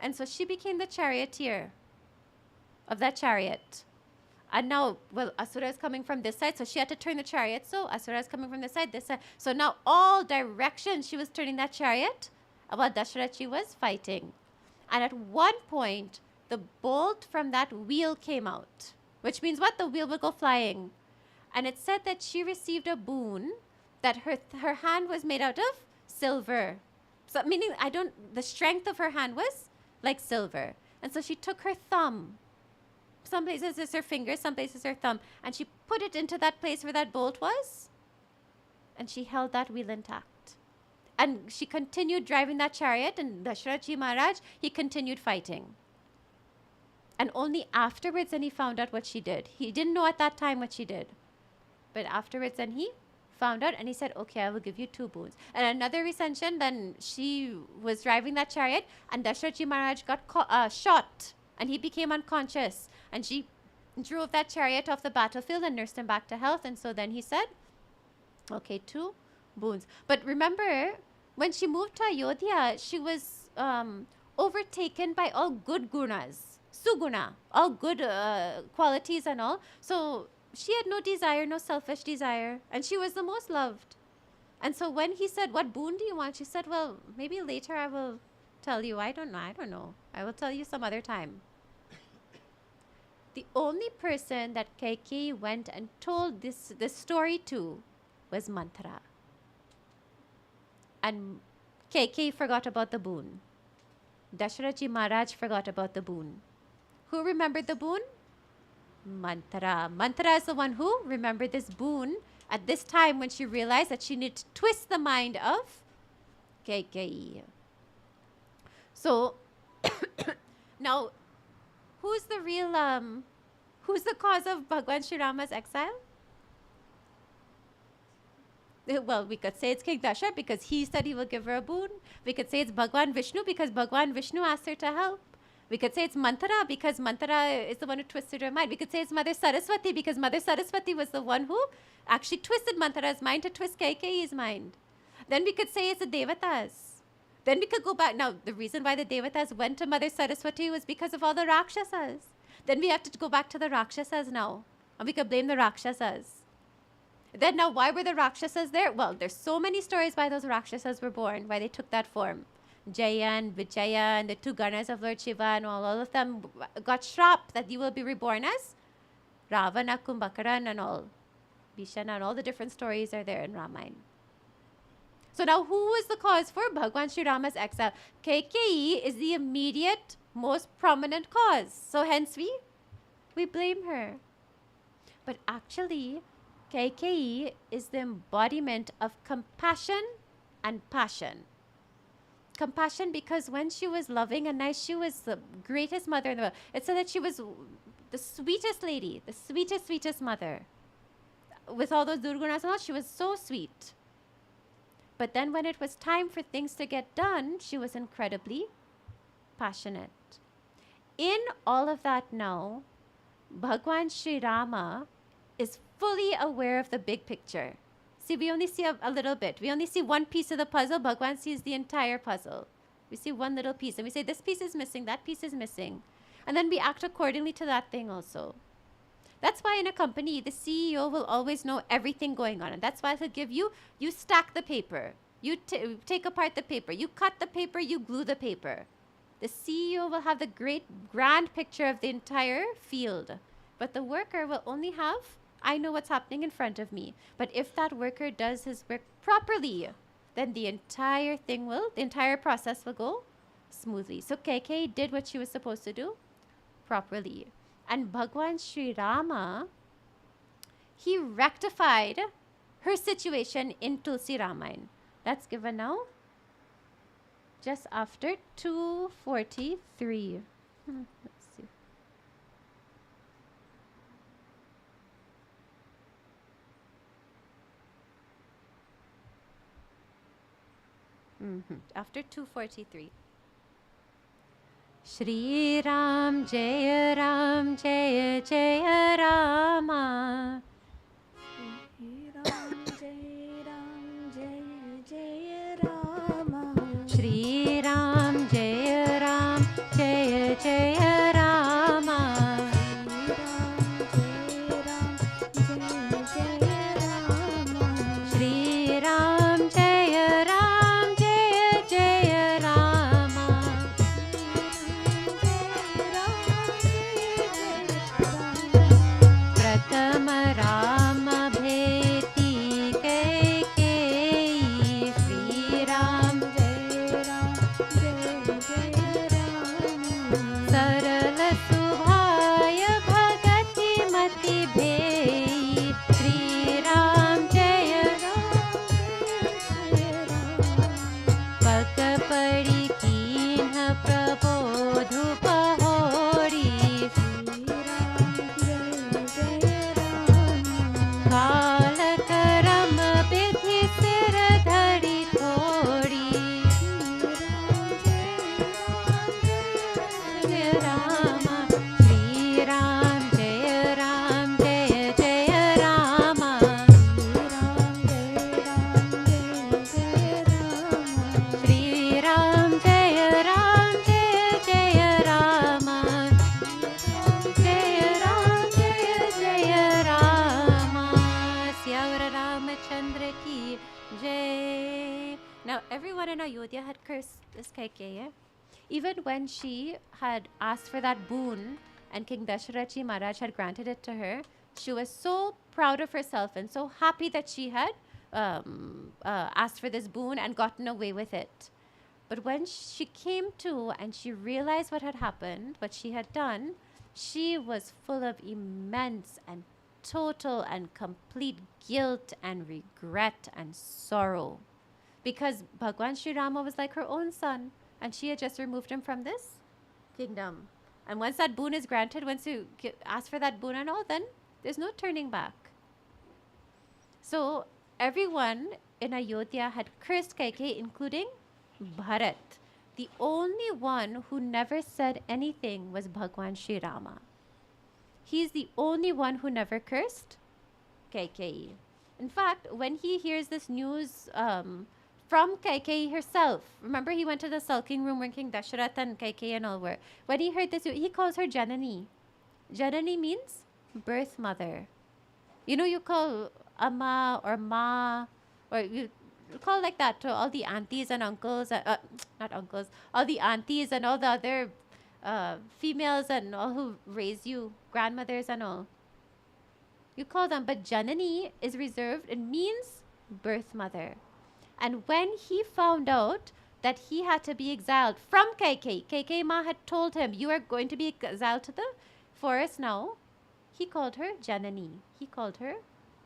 And so she became the charioteer of that chariot. And now, well, Asura is coming from this side, so she had to turn the chariot. So Asura is coming from this side, this side. So now all directions she was turning that chariot while Dasharathi was fighting. And at one point, the bolt from that wheel came out, which means what? The wheel would go flying. And it said that she received a boon that her hand was made out of silver. So meaning the strength of her hand was like silver. And so she took her thumb. Some places is her finger, some places her thumb. And she put it into that place where that bolt was. And she held that wheel intact. And she continued driving that chariot. And Dasharathi Maharaj, he continued fighting. And only afterwards then he found out what she did. He didn't know at that time what she did. But afterwards then he found out and he said, okay, I will give you 2 boons. And another recension, then she was driving that chariot and Dasharathi Maharaj got shot. And he became unconscious. And she drove that chariot off the battlefield and nursed him back to health. And so then he said, okay, 2 boons. But remember, when she moved to Ayodhya, she was overtaken by all good gunas, suguna, all good qualities and all. So she had no desire, no selfish desire. And she was the most loved. And so when he said, what boon do you want? She said, well, maybe later I will tell you. I don't know. I will tell you some other time. The only person that Kaikeyi went and told this story to was Manthara. And Kaikeyi forgot about the boon. Dasharathi Maharaj forgot about the boon. Who remembered the boon? Manthara. Manthara is the one who remembered this boon at this time when she realized that she needed to twist the mind of Kaikeyi. So Now, who's the real, who's the cause of Bhagwan Sri Rama's exile? Well, we could say it's King Dasharatha because he said he will give her a boon. We could say it's Bhagwan Vishnu because Bhagwan Vishnu asked her to help. We could say it's Manthara because Manthara is the one who twisted her mind. We could say it's Mother Saraswati because Mother Saraswati was the one who actually twisted Manthara's mind to twist Kaikeyi's mind. Then we could say it's the Devatas. Then we could go back. Now, the reason why the Devatas went to Mother Saraswati was because of all the Rakshasas. Then we have to go back to the Rakshasas now. And we could blame the Rakshasas. Then now, why were the Rakshasas there? Well, there's so many stories why those Rakshasas were born, why they took that form. Jaya and Vijaya and the two Ganas of Lord Shiva and all of them got shrapped that you will be reborn as Ravana, Kumbhakaran and all. Bhishana and all the different stories are there in Ramayana. So now, who was the cause for Bhagwan Sri Rama's exile? Kaikeyi is the immediate, most prominent cause. So hence we blame her. But actually, Kaikeyi is the embodiment of compassion and passion. Compassion because when she was loving and nice, she was the greatest mother in the world. It said that she was the sweetest lady, the sweetest, sweetest mother. With all those durgunas and all, she was so sweet. But then when it was time for things to get done, she was incredibly passionate. In all of that now, Bhagwan Sri Rama is fully aware of the big picture. See, we only see a little bit. We only see one piece of the puzzle. Bhagwan sees the entire puzzle. We see one little piece and we say, this piece is missing, that piece is missing. And then we act accordingly to that thing also. That's why in a company, the CEO will always know everything going on. And that's why he'll give you stack the paper. You take apart the paper. You cut the paper, you glue the paper. The CEO will have the great grand picture of the entire field. But the worker will only have, I know what's happening in front of me. But if that worker does his work properly, then the entire process will go smoothly. So Kaikeyi did what she was supposed to do properly. And Bhagwan Sri Rama, he rectified her situation in Tulsi Ramayana. That's given now just after 243. Let's see. After 243. Shri Ram Jaya Ram Jaya Jaya Rama.
Shri Ram Jai Ram Jai Jai Rama.
Shri Ram Jaya Ram Jaya Jaya Rama.
Shri Ram Jai Ram Jai Jai Rama.
Pratama Rama Bheti Kaikeyi. Shri Ram Sarala Subhaya Bhagati Mati Bheyi. Shri Ram Jaya Pag Padi Kinha Prabodhu Pahori. Kala Karam Vidhi Sir Dhari Thodi. Jaya Rama. Shri Ram Jaya Ram Jaya Jaya Rama. Shri Ram Jaya Ram Jaya Jaya Rama. Jaya Ram Jaya Jaya Rama. Syavara Ramachandra ki Jai. Now everyone in Ayodhya had cursed this Kaikeyi. Even when she had asked for that boon and King Dasharatha Maharaj had granted it to her, she was so proud of herself and so happy that she had asked for this boon and gotten away with it. But when she came to and she realized what had happened, what she had done, she was full of immense and total and complete guilt and regret and sorrow. Because Bhagwan Sri Rama was like her own son and she had just removed him from this kingdom. And once that boon is granted, once you ask for that boon and all, then there's no turning back. So everyone in Ayodhya had cursed Kaikeyi, including Bharat. The only one who never said anything was Bhagwan Sri Rama. He's the only one who never cursed Kaikeyi. In fact, when he hears this news from Kaikeyi herself, remember he went to the sulking room where King Dasharath and Kaikeyi and all were. When he heard this, he calls her Janani. Janani means birth mother. You know, you call Amma or Ma, or you call like that to all the aunties and uncles, not uncles, all the aunties and all the other females and all who raise you, grandmothers and all. You call them, but Janani is reserved, it means birth mother. And when he found out that he had to be exiled from Kaikeyi, Kaikeyi Mā had told him, you are going to be exiled to the forest now, he called her Janani. He called her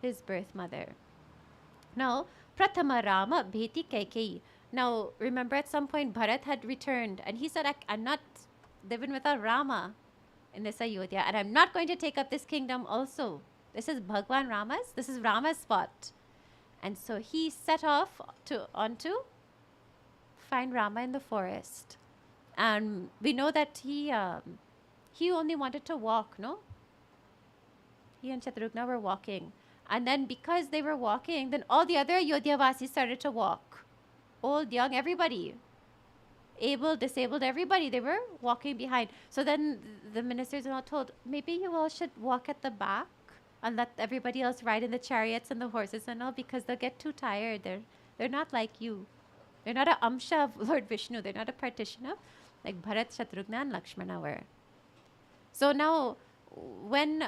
his birth mother. Now, Prathama Rama Bheti Kaikeyi. Now, remember at some point Bharat had returned and he said, I'm not living without Rama in this Ayodhya, and I'm not going to take up this kingdom also. This is Bhagwan Rama's, this is Rama's spot. And so he set off on to find Rama in the forest. And we know that he only wanted to walk, no? He and Shatrugna were walking. And then because they were walking, then all the other Ayodhyavasis started to walk. Old, young, everybody. Able, disabled, everybody. They were walking behind. So then the ministers were all told, maybe you all should walk at the back and let everybody else ride in the chariots and the horses and all, because they'll get too tired. They're not like you. They're not an Amsha of Lord Vishnu. They're not a partition of like Bharat, Shatrugna and Lakshmana were. So now when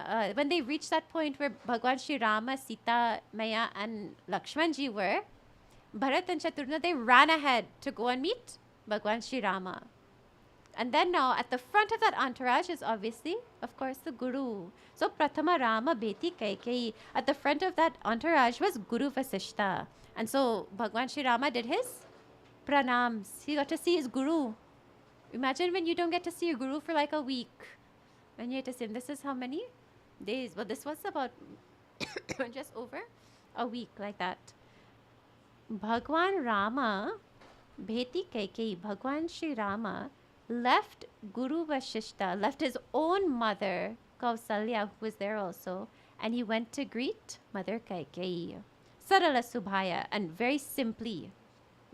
they reached that point where Bhagwan Sri Rama, Sita, Maya and Lakshmanji were, Bharat and Shatrugna, they ran ahead to go and meet Bhagwan Sri Rama. And then now at the front of that entourage is obviously, of course, the Guru. So Prathama Rama Bheti Kaikeyi. At the front of that entourage was Guru Vasishta. And so Bhagwan Sri Rama did his pranams. He got to see his Guru. Imagine when you don't get to see your Guru for like a week. And you have to see him. This is how many days? Well, this was about just over a week like that. Bhagwan Rama Bheti Kaikeyi. Bhagwan Sri Rama left Guru Vasishta, left his own mother, Kausalya, who was there also, and he went to greet Mother Kaikeyi. Sarala Subhaya, and very simply,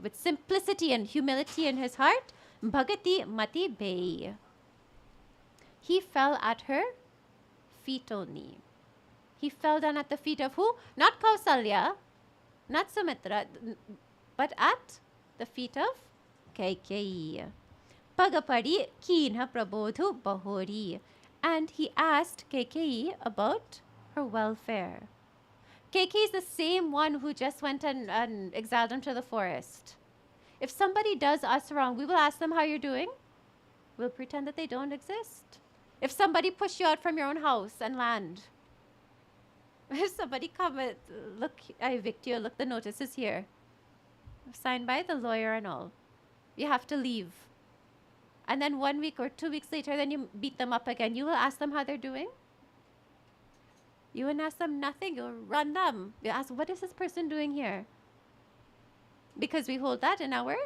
with simplicity and humility in his heart, Bhagati Mati Bei. He fell at her feet only. He fell down at the feet of who? Not Kausalya, not Sumitra, but at the feet of Kaikeyi. Pagapadi Kinha Prabodhu Bahori. And he asked Kaikeyi about her welfare. Kaikeyi is the same one who just went and exiled him to the forest. If somebody does us wrong, we will ask them how you're doing. We'll pretend that they don't exist. If somebody pushed you out from your own house and land, if somebody come and look, I evict you, look, the notice is here. Signed by the lawyer and all. You have to leave. And then 1 week or 2 weeks later, then you beat them up again. You will ask them how they're doing? You wouldn't ask them nothing. You'll run them. You ask, what is this person doing here? Because we hold that in our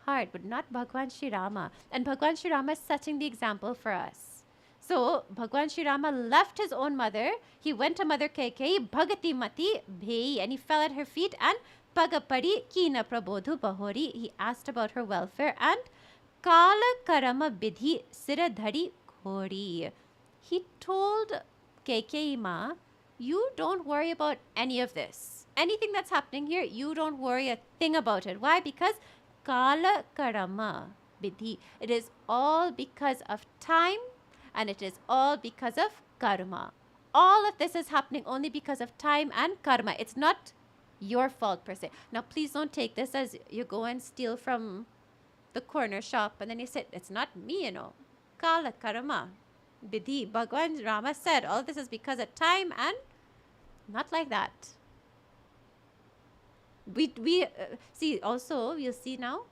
heart, but not Bhagwan Sri Rama. And Bhagwan Sri Rama is setting the example for us. So, Bhagwan Sri Rama left his own mother. He went to Mother Kaikeyi, Bhagati Mati Bhei, and he fell at her feet, and Pagapadi Kina Prabodhu Bahori. He asked about her welfare, and Kala Karama Bidhi Siradhari Khori. He told Kaikeyi Mā, you don't worry about any of this. Anything that's happening here, you don't worry a thing about it. Why? Because Kala Karama Bidhi. It is all because of time, and it is all because of karma. All of this is happening only because of time and karma. It's not your fault per se. Now, please don't take this as you go and steal from the corner shop and then you say, it's not me, you know. Kala karma Bidhi. Bhagwan Rama said, all this is because of time, and not like that. We see also, you'll see now,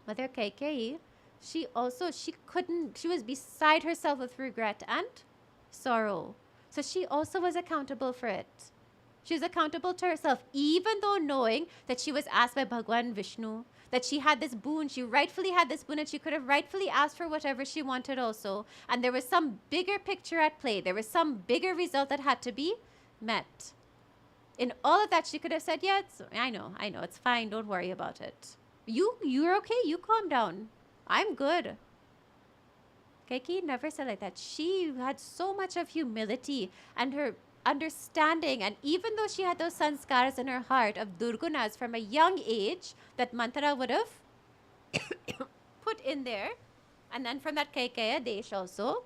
Mother Kaikeyi, she was beside herself with regret and sorrow. So she also was accountable for it. She was accountable to herself, even though knowing that she was asked by Bhagwan Vishnu, that she had this boon, she rightfully had this boon, and she could have rightfully asked for whatever she wanted also. And there was some bigger picture at play. There was some bigger result that had to be met. In all of that, she could have said, yeah, I know, it's fine, don't worry about it. You're okay, you calm down. I'm good. Kaikeyi never said like that. She had so much of humility and her understanding, and even though she had those sanskars in her heart of durgunas from a young age that Mantra would have put in there, and then from that Kaikeyi Desh also,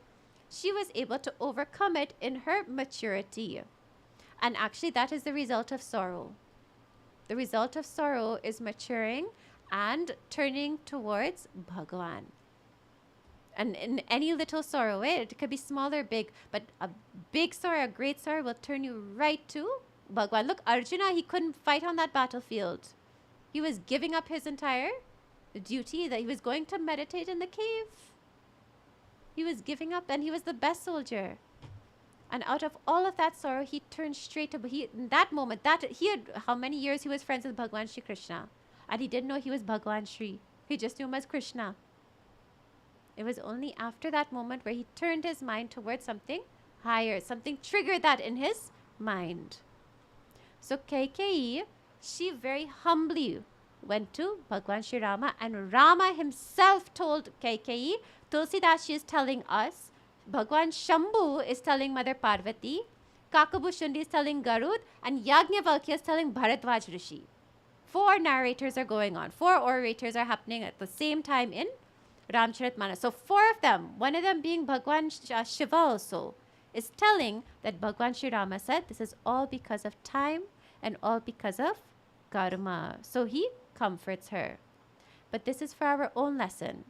she was able to overcome it in her maturity. And actually that is the result of sorrow. The result of sorrow is maturing and turning towards Bhagwan. And in any little sorrow, it could be small or big, but a big sorrow, a great sorrow will turn you right to Bhagwan. Look, Arjuna, he couldn't fight on that battlefield. He was giving up his entire duty that he was going to meditate in the cave. He was giving up, and he was the best soldier. And out of all of that sorrow, he turned straight to, in that moment, he had, how many years he was friends with Bhagwan Shri Krishna. And he didn't know he was Bhagwan Shri. He just knew him as Krishna. It was only after that moment where he turned his mind towards something higher. Something triggered that in his mind. So Kaikeyi, she very humbly went to Bhagwan Shri Rama, and Rama himself told Kaikeyi, Tulsidashi is telling us, Bhagwan Shambhu is telling Mother Parvati, Kakabushundi is telling Garud, and Yajnavalkya is telling Bharadwaj Rishi. 4 narrators are going on. 4 orators are happening at the same time in Ramcharitmanas. So 4 of them, one of them being Bhagwan Shiva also, is telling that Bhagwan Shri Rama said this is all because of time and all because of karma. So he comforts her. But this is for our own lesson.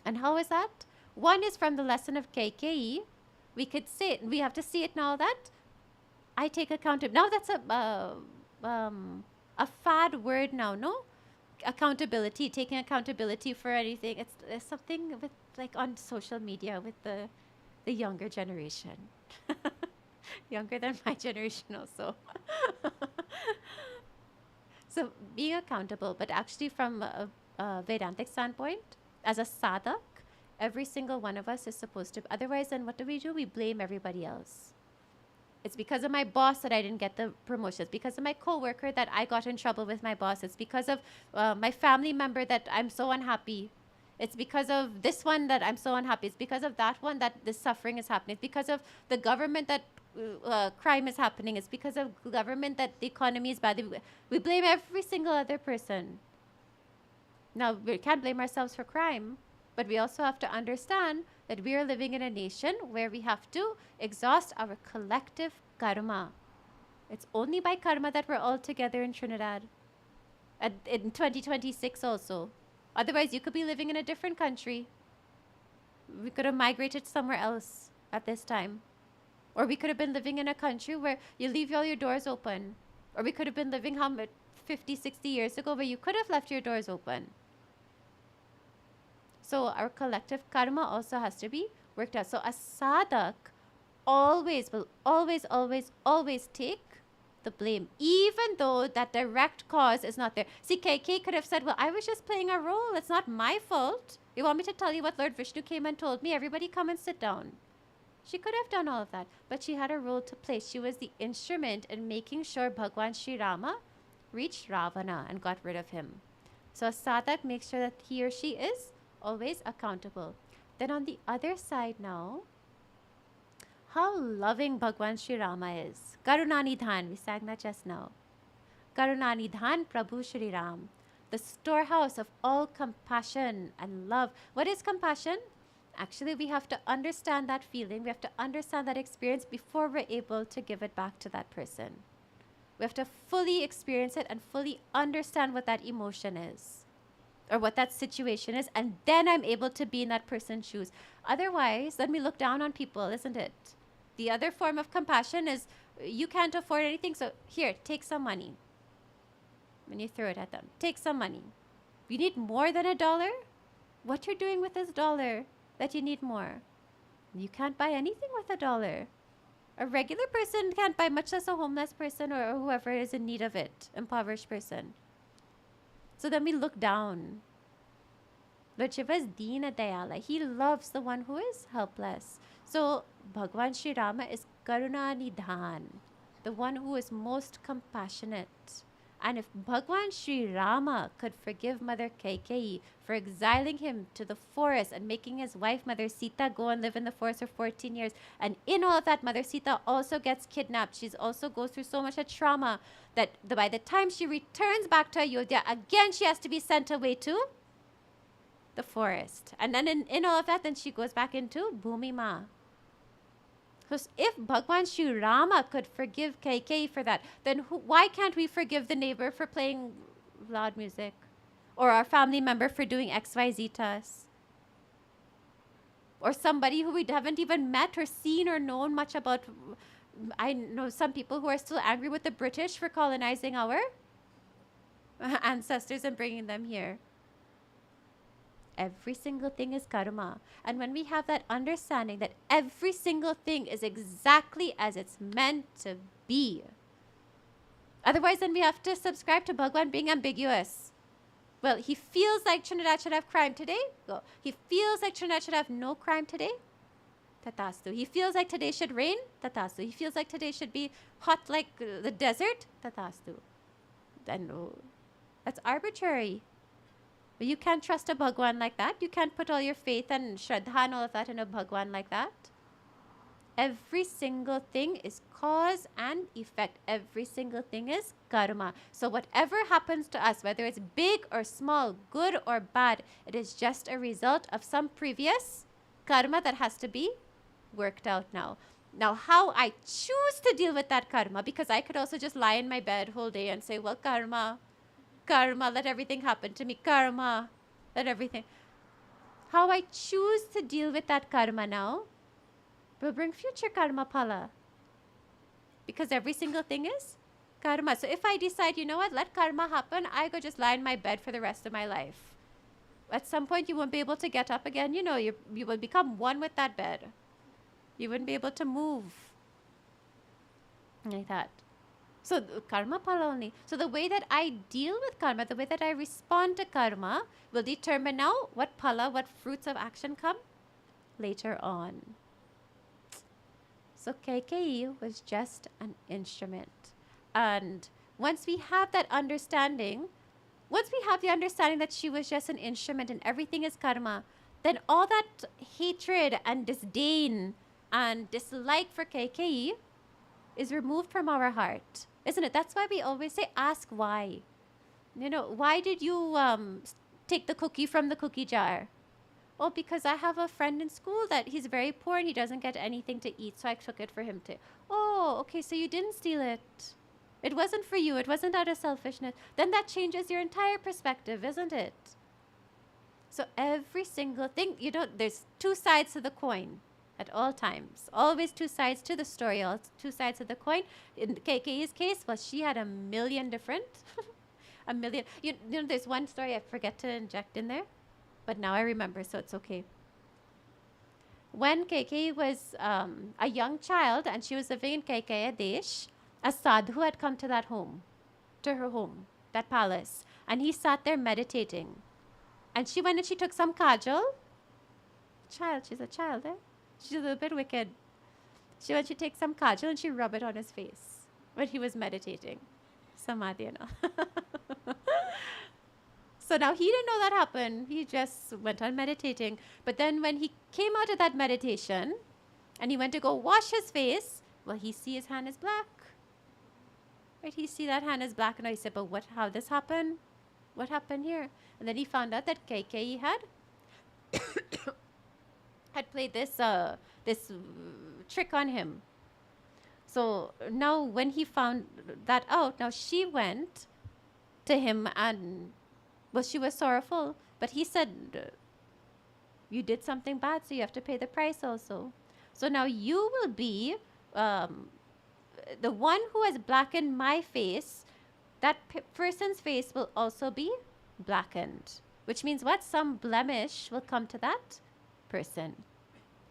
And how is that? One is from the lesson of Kaikeyi. We could say it, we have to see it now that I take accountability. Now that's a fad word now, no? Accountability, taking accountability for anything. It's something with, like, on social media with the younger generation. Younger than my generation also. So being accountable, but actually from a Vedantic standpoint, as a sadhak, every single one of us is supposed to, otherwise then what do? We blame everybody else. It's because of my boss that I didn't get the promotion. It's because of my coworker that I got in trouble with my boss. It's because of my family member that I'm so unhappy. It's because of this one that I'm so unhappy. It's because of that one that this suffering is happening. It's because of the government that crime is happening. It's because of government that the economy is bad. We blame every single other person. Now, we can't blame ourselves for crime, but we also have to understand that we are living in a nation where we have to exhaust our collective karma. It's only by karma that we're all together in Trinidad. In 2026 also. Otherwise, you could be living in a different country. We could have migrated somewhere else at this time. Or we could have been living in a country where you leave all your doors open. Or we could have been living 50, 60 years ago where you could have left your doors open. So our collective karma also has to be worked out. So a sadhak will always take the blame, even though that direct cause is not there. See, Kaikeyi could have said, well, I was just playing a role. It's not my fault. You want me to tell you what Lord Vishnu came and told me? Everybody come and sit down. She could have done all of that, but she had a role to play. She was the instrument in making sure Bhagwan Shri Rama reached Ravana and got rid of him. So a sadhak makes sure that he or she is always accountable. Then on the other side now, how loving Bhagwan Shri Rama is. Karunanidhan, we sang that just now. Karunanidhan Prabhu Shri Ram, the storehouse of all compassion and love. What is compassion? Actually, we have to understand that feeling. We have to understand that experience before we're able to give it back to that person. We have to fully experience it and fully understand what that emotion is or what that situation is, and then I'm able to be in that person's shoes. Otherwise, then we look down on people, isn't it? The other form of compassion is you can't afford anything, so here, take some money. When you throw it at them, take some money. You need more than $1? what you're doing with this dollar that you need more. You can't buy anything with a dollar. A regular person can't buy, much less a homeless person or whoever is in need of it, impoverished person. So then we look down. Lord Shiva is Deena Dayala. He loves the one who is helpless. So Bhagwan Sri Rama is Karuna Nidhan, the one who is most compassionate. And if Bhagwan Sri Rama could forgive Mother Kaikeyi for exiling him to the forest and making his wife Mother Sita go and live in the forest for 14 years, and in all of that Mother Sita also gets kidnapped. She also goes through so much of trauma that by the time she returns back to Ayodhya, again she has to be sent away to the forest. And then in all of that, then she goes back into Bhumi Ma. Because if Bhagwan Sri Rama could forgive Kaikeyi for that, then why can't we forgive the neighbor for playing loud music? Or our family member for doing XYZ to us? Or somebody who we haven't even met or seen or known much about. I know some people who are still angry with the British for colonizing our ancestors and bringing them here. Every single thing is karma. And when we have that understanding that every single thing is exactly as it's meant to be. Otherwise, then we have to subscribe to Bhagwan being ambiguous. Well, he feels like Trinidad should have crime today. Go. He feels like Trinidad should have no crime today. Tatastu. He feels like today should rain. Tatastu. He feels like today should be hot like the desert. Tatastu. Then that's arbitrary. But you can't trust a Bhagwan like that. You can't put all your faith and Shraddha and all of that in a Bhagwan like that. Every single thing is cause and effect. Every single thing is karma. So whatever happens to us, whether it's big or small, good or bad, it is just a result of some previous karma that has to be worked out now. Now, how I choose to deal with that karma, because I could also just lie in my bed whole day and say, well, karma, let everything happen to me. Karma, let everything. How I choose to deal with that karma now will bring future karma phala. Because every single thing is karma. So if I decide, you know what, let karma happen, I go just lie in my bed for the rest of my life. At some point, you won't be able to get up again. You know, you will become one with that bed. You wouldn't be able to move. Like that. So karma phala only. So the way that I deal with karma, the way that I respond to karma will determine now what phala, what fruits of action come later on. So Kaikeyi was just an instrument. And once we have that understanding, once we have the understanding that she was just an instrument and everything is karma, then all that hatred and disdain and dislike for Kaikeyi is removed from our heart. Isn't it? That's why we always say, ask why. You know, why did you take the cookie from the cookie jar? Oh, because I have a friend in school that he's very poor and he doesn't get anything to eat, so I took it for him to. Oh, okay, so you didn't steal it. It wasn't for you. It wasn't out of selfishness. Then that changes your entire perspective, isn't it? So every single thing, you know, there's two sides to the coin. At all times. Always two sides to the story, two sides of the coin. In Kaikeyi's case, well, she had a million different, a million. You know, there's one story I forget to inject in there, but now I remember, so it's okay. When Kaikeyi was a young child and she was living in Kaikeyi Desh, a sadhu had come to that home, to her home, that palace, and he sat there meditating. And she went and she took some kajal. She's a child, eh? She's a little bit wicked. She went to take some kajal and she rubbed it on his face when he was meditating. Samadhi and all. So now he didn't know that happened. He just went on meditating. But then when he came out of that meditation and he went to go wash his face, well, he see his hand is black. Right? He see that hand is black and he said, but how this happened? What happened here? And then he found out that Kaikeyi had played this trick on him. So now when he found that out, now she went to him and, well, she was sorrowful. But he said, you did something bad, so you have to pay the price also. So now you will be the one who has blackened my face. That person's face will also be blackened. which means what? Some blemish will come to that person.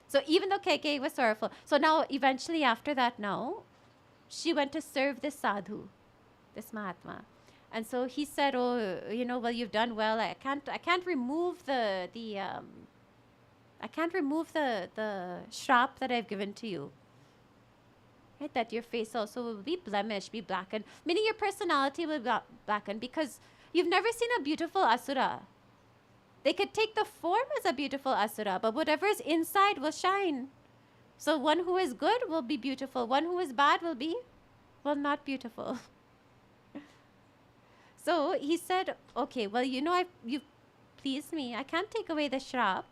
So even though Kaikeyi was sorrowful, so now eventually after that now, she went to serve this sadhu, this Mahatma. And so he said, oh, well, you've done well. I can't remove the shrap that I've given to you. Right? That your face also will be blemished, be blackened. Meaning your personality will be blackened because you've never seen a beautiful asura. They could take the form as a beautiful asura, but whatever is inside will shine. So one who is good will be beautiful. One who is bad will be, not beautiful. So he said, okay, well, you've pleased me. I can't take away the shrap,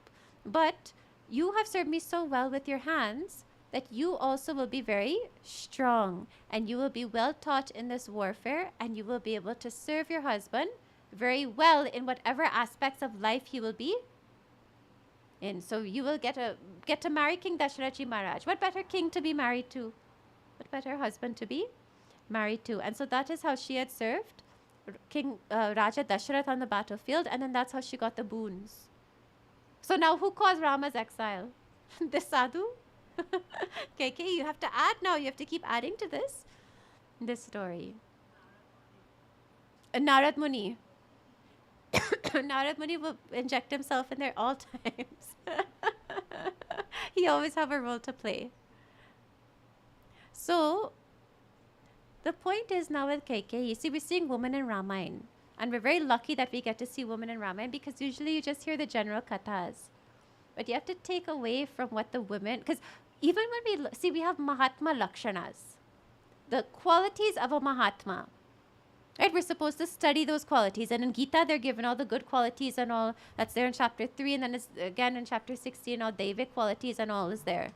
but you have served me so well with your hands that you also will be very strong and you will be well taught in this warfare and you will be able to serve your husband very well in whatever aspects of life he will be in. So you will get to marry King Dasharath Maharaj. What better king to be married to? What better husband to be married to? And so that is how she had served King Raja Dasharath on the battlefield, and then that's how she got the boons. So now who caused Rama's exile? This sadhu? Kaikeyi, you have to add now. You have to keep adding to this story. Narad Muni. Narad Muni will inject himself in there all times. He always have a role to play. So, the point is now with Kaikeyi, you see, we're seeing women in Ramayana. And we're very lucky that we get to see women in Ramayana because usually you just hear the general kathas. But you have to take away from what the women, because even when we have Mahatma Lakshanas, the qualities of a Mahatma, right? We're supposed to study those qualities. And in Gita, they're given all the good qualities and all. That's there in chapter 3. And then it's again in chapter 16, all Devic qualities and all is there.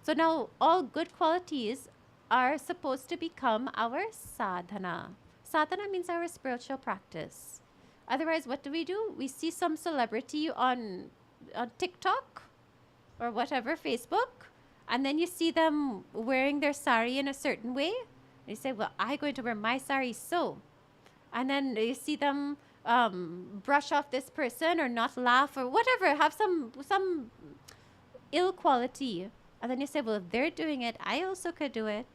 So now all good qualities are supposed to become our sadhana. Sadhana means our spiritual practice. Otherwise, what do? We see some celebrity on TikTok or whatever, Facebook, and then you see them wearing their sari in a certain way. And you say, well, I'm going to wear my sari so. And then you see them brush off this person or not laugh or whatever, have some ill quality. And then you say, well, if they're doing it, I also could do it.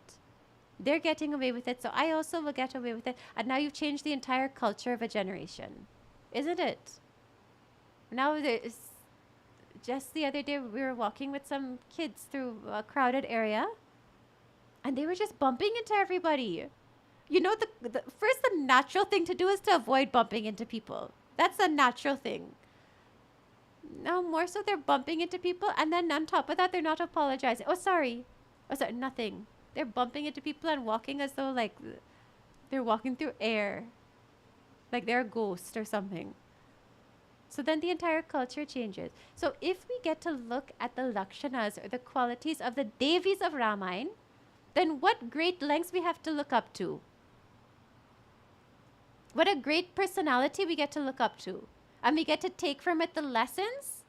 They're getting away with it, so I also will get away with it. And now you've changed the entire culture of a generation. Isn't it? Now there's... Just the other day, we were walking with some kids through a crowded area, and they were just bumping into everybody. The natural thing to do is to avoid bumping into people. That's the natural thing. Now, more so, they're bumping into people, and then on top of that, they're not apologizing. Oh, sorry, nothing. They're bumping into people and walking as though, like, they're walking through air. Like they're a ghost or something. So then the entire culture changes. So if we get to look at the Lakshanas or the qualities of the Devis of Ramayana, then what great lengths we have to look up to. What a great personality we get to look up to. And we get to take from it the lessons,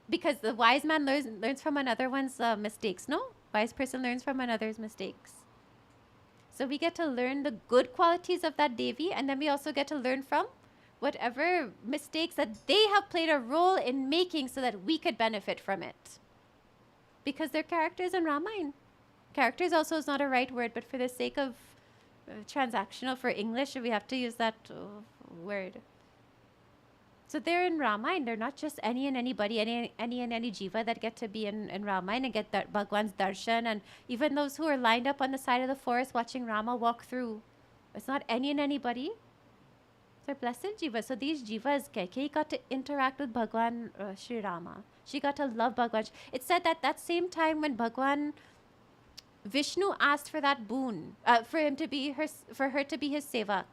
because the wise man learns from another one's mistakes, no? Wise person learns from another's mistakes. So we get to learn the good qualities of that Devi, and then we also get to learn from whatever mistakes that they have played a role in making so that we could benefit from it. Because they're characters in Ramayana. Characters also is not a right word, but for the sake of transactional for English, we have to use that word. So they're in Ramayana. They're not just any and anybody, any and any jiva that get to be in Ramayana and get that Bhagwan's darshan. And even those who are lined up on the side of the forest watching Rama walk through. It's not any and anybody. They're blessed jiva. So these jivas, Kaikeyi got to interact with Bhagwan Sri Rama. She got to love Bhagwan. It said that same time when Bhagwan Vishnu asked for that boon, for her to be his sevak.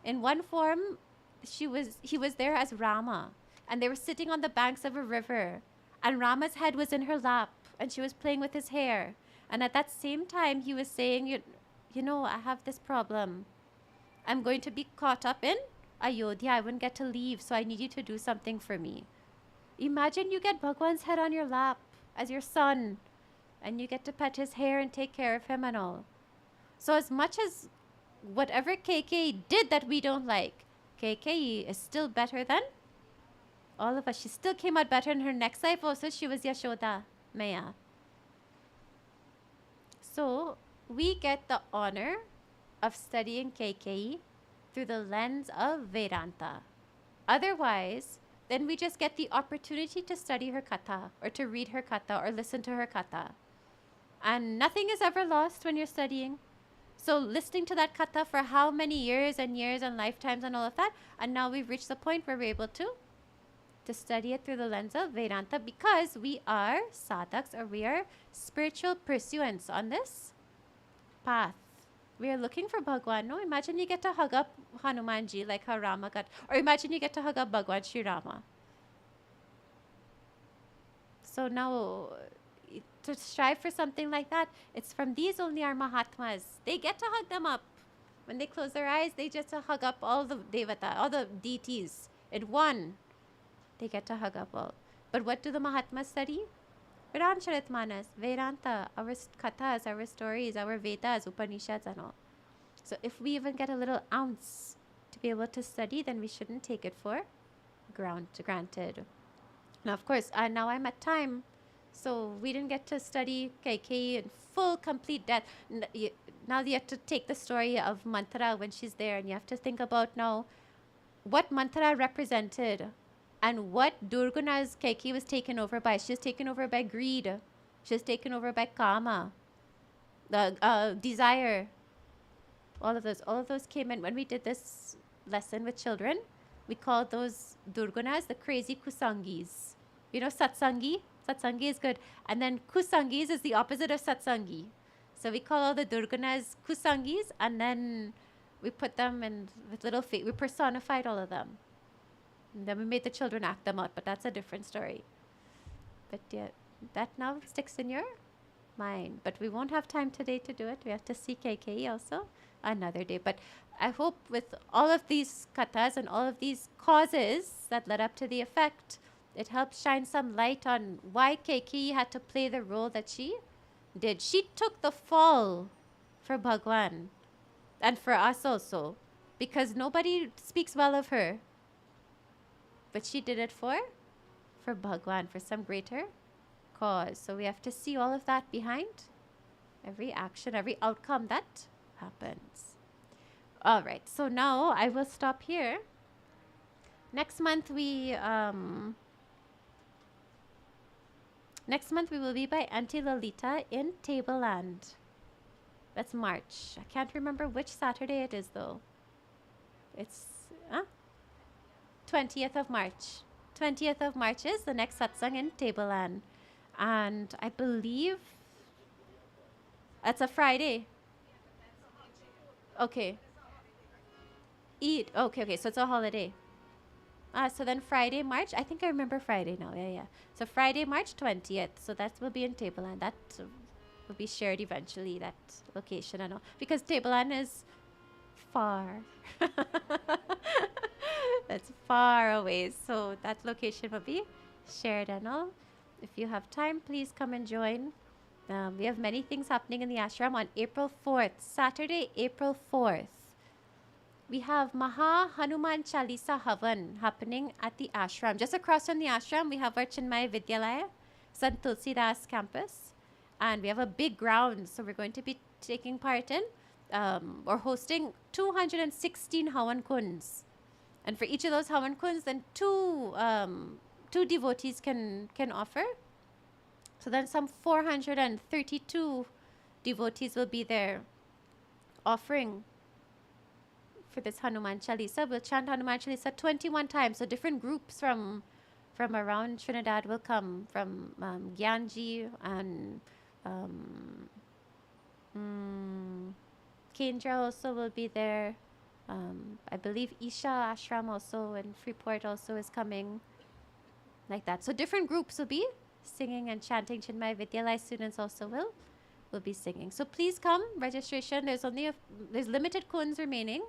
In one form, he was there as Rama, and they were sitting on the banks of a river, and Rama's head was in her lap, and she was playing with his hair. And at that same time, he was saying, you know, I have this problem. I'm going to be caught up in Ayodhya. I wouldn't get to leave, so I need you to do something for me. Imagine you get Bhagwan's head on your lap as your son, and you get to pet his hair and take care of him and all. So as much as whatever Kaikeyi did that we don't like, Kaikeyi is still better than All of us. She still came out better in her next life also. She was Yashoda Maya. So we get the honor of studying Kaikeyi through the lens of Vedanta. Otherwise, then we just get the opportunity to study her katha or to read her katha or listen to her katha. And nothing is ever lost when you're studying. So listening to that katha for how many years and lifetimes and all of that, and now we've reached the point where we're able to study it through the lens of Vedanta because we are sadhaks or we are spiritual pursuants on this path. We are looking for Bhagwan. No, imagine you get to hug up Hanumanji like how Rama got, or imagine you get to hug up Bhagwan Sri Rama. So now, to strive for something like that, it's from these only our Mahatmas. They get to hug them up. When they close their eyes, they just hug up all the Devata, all the deities in one. They get to hug up all. But what do the Mahatmas study? Charitmanas, Vedanta, our kathas, our stories, our Vedas, Upanishads and all. So if we even get a little ounce to be able to study, then we shouldn't take it for granted. Now, of course, now I'm at time. So we didn't get to study Kaikeyi in full, complete depth. Now you have to take the story of Manthara when she's there, and you have to think about now what Manthara represented and what Durguna's Kaikeyi was taken over by. She was taken over by greed. She was taken over by kama, desire. All of those came in. When we did this lesson with children, we called those Durgunas the crazy kusangis. You know, satsangi? Satsangi is good. And then kusangis is the opposite of satsangi. So we call all the Durgunas kusangis, and then we put them in with little feet. We personified all of them. And then we made the children act them out, but that's a different story. But yeah, that now sticks in your mind. But we won't have time today to do it. We have to see Kaikeyi also another day. But I hope with all of these kathas and all of these causes that led up to the effect, it helps shine some light on why Kaikeyi had to play the role that she did. She took the fall for Bhagwan and for us also, because nobody speaks well of her. But she did it for Bhagwan, for some greater cause. So we have to see all of that behind every action, every outcome that happens. All right. So now I will stop here. Next month we will be by Auntie Lolita in Tableland. That's March. I can't remember which Saturday it is though. It's 20th of March. 20th of March is the next satsang in Tableland. And I believe that's a Friday. Okay. Eid. Okay. So it's a holiday. So then Friday, March. I think I remember Friday now. Yeah. So Friday, March 20th. So that will be in Tableland. That will be shared eventually, that location and all. Because Tableland is far. That's far away. So that location will be shared and all. If you have time, please come and join. We have many things happening in the ashram on April 4th, Saturday, April 4th. We have Maha Hanuman Chalisa Havan happening at the ashram. Just across from the ashram, we have our Chinmaya Vidyalaya, Sant Tulsidas campus. And we have a big ground. So we're going to be taking part in or hosting 216 Havan Kunds. And for each of those Havan Kunds, then two devotees can offer. So then some 432 devotees will be there offering for this Hanuman Chalisa. We'll chant Hanuman Chalisa 21 times. So different groups from around Trinidad will come, from Gyanji and Kendra also will be there. I believe Isha Ashram also and Freeport also is coming. Like that. So different groups will be singing and chanting. Chinmaya Vidyalaya students also will be singing. So please come. Registration. There's limited kunds remaining.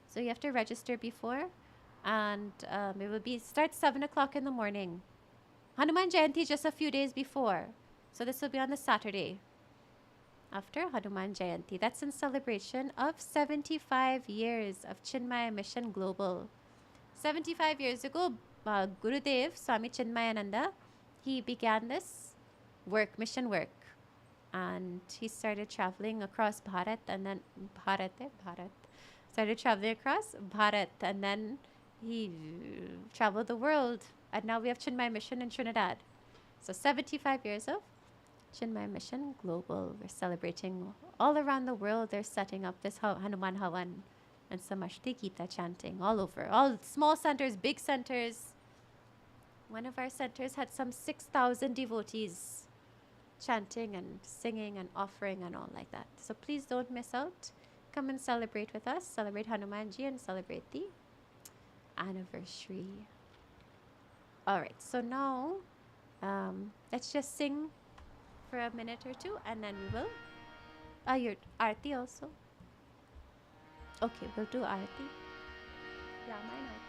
So you have to register before. And it will be start 7 o'clock in the morning. Hanuman Jayanti just a few days before. So this will be on the Saturday after Hanuman Jayanti. That's in celebration of 75 years of Chinmaya Mission Global. 75 years ago, Gurudev, Swami Chinmayananda, he began this mission work. And he started traveling across Bharat and then started traveling across Bharat and then he traveled the world. And now we have Chinmay Mission in Trinidad. So 75 years of Chinmay Mission Global. We're celebrating all around the world. They're setting up this Hanuman Havan and Samashti Gita chanting all over. All small centers, big centers. One of our centers had some 6,000 devotees chanting and singing and offering and all like that. So please don't miss out. Come and celebrate with us. Celebrate Hanumanji and celebrate the anniversary. All right. So now let's just sing for a minute or two and then we will. Your Aarti also. Okay, we'll do Aarti. Ramayana Aarti.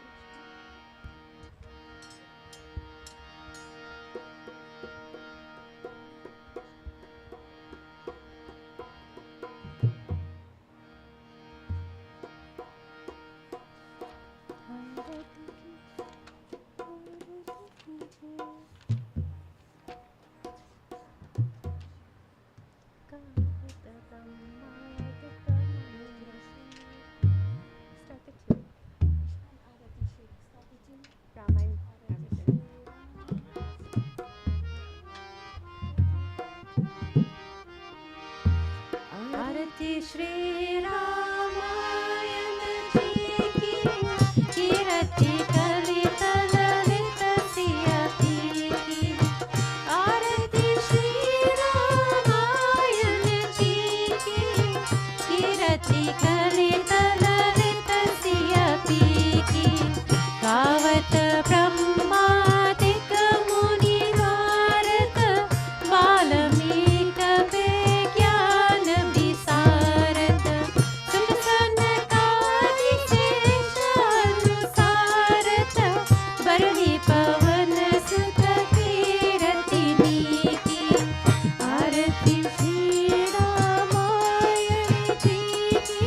Shri Ramayana ji ki kirti kalita lalita siyati ki Aarati Shri Ramayana ji ki kirti kalita lalita siyati ki Kavat Brahmadik Muni Bharat Valmik Aarati Shri Ramayana ji ki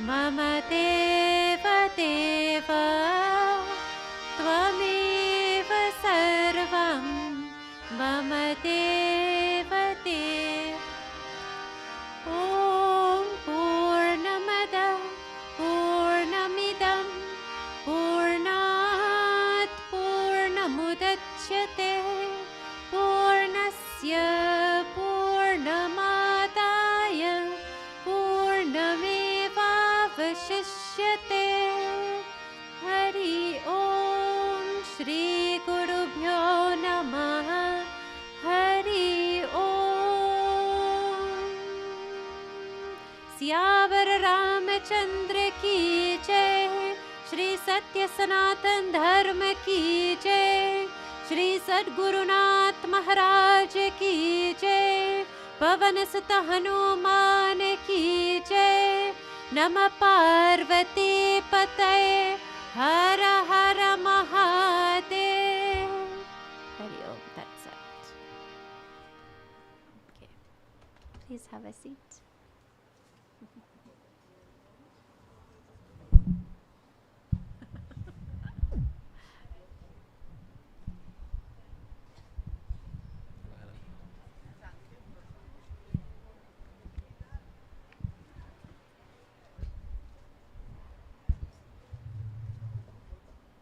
मम देव देव त्वमेव सर्वं मम देव देव ॐ पूर्णमदः पूर्णमिदं पूर्णात् पूर्णमुदच्यते पूर्णस्य पूर्णमादाय पूर्णमेवावशिष्यते हरि ॐ श्रीगुरुभ्यो नमः हरि ॐ सियावर रामचंद्र की जय श्री सत्य सनातन धर्म की जय श्री सद्गुरुनाथ महाराज की जय पवन सुत हनुमान की जय नमः पार्वती पतये हर हर महादेव हरि ओम that's it. Okay, please have a seat.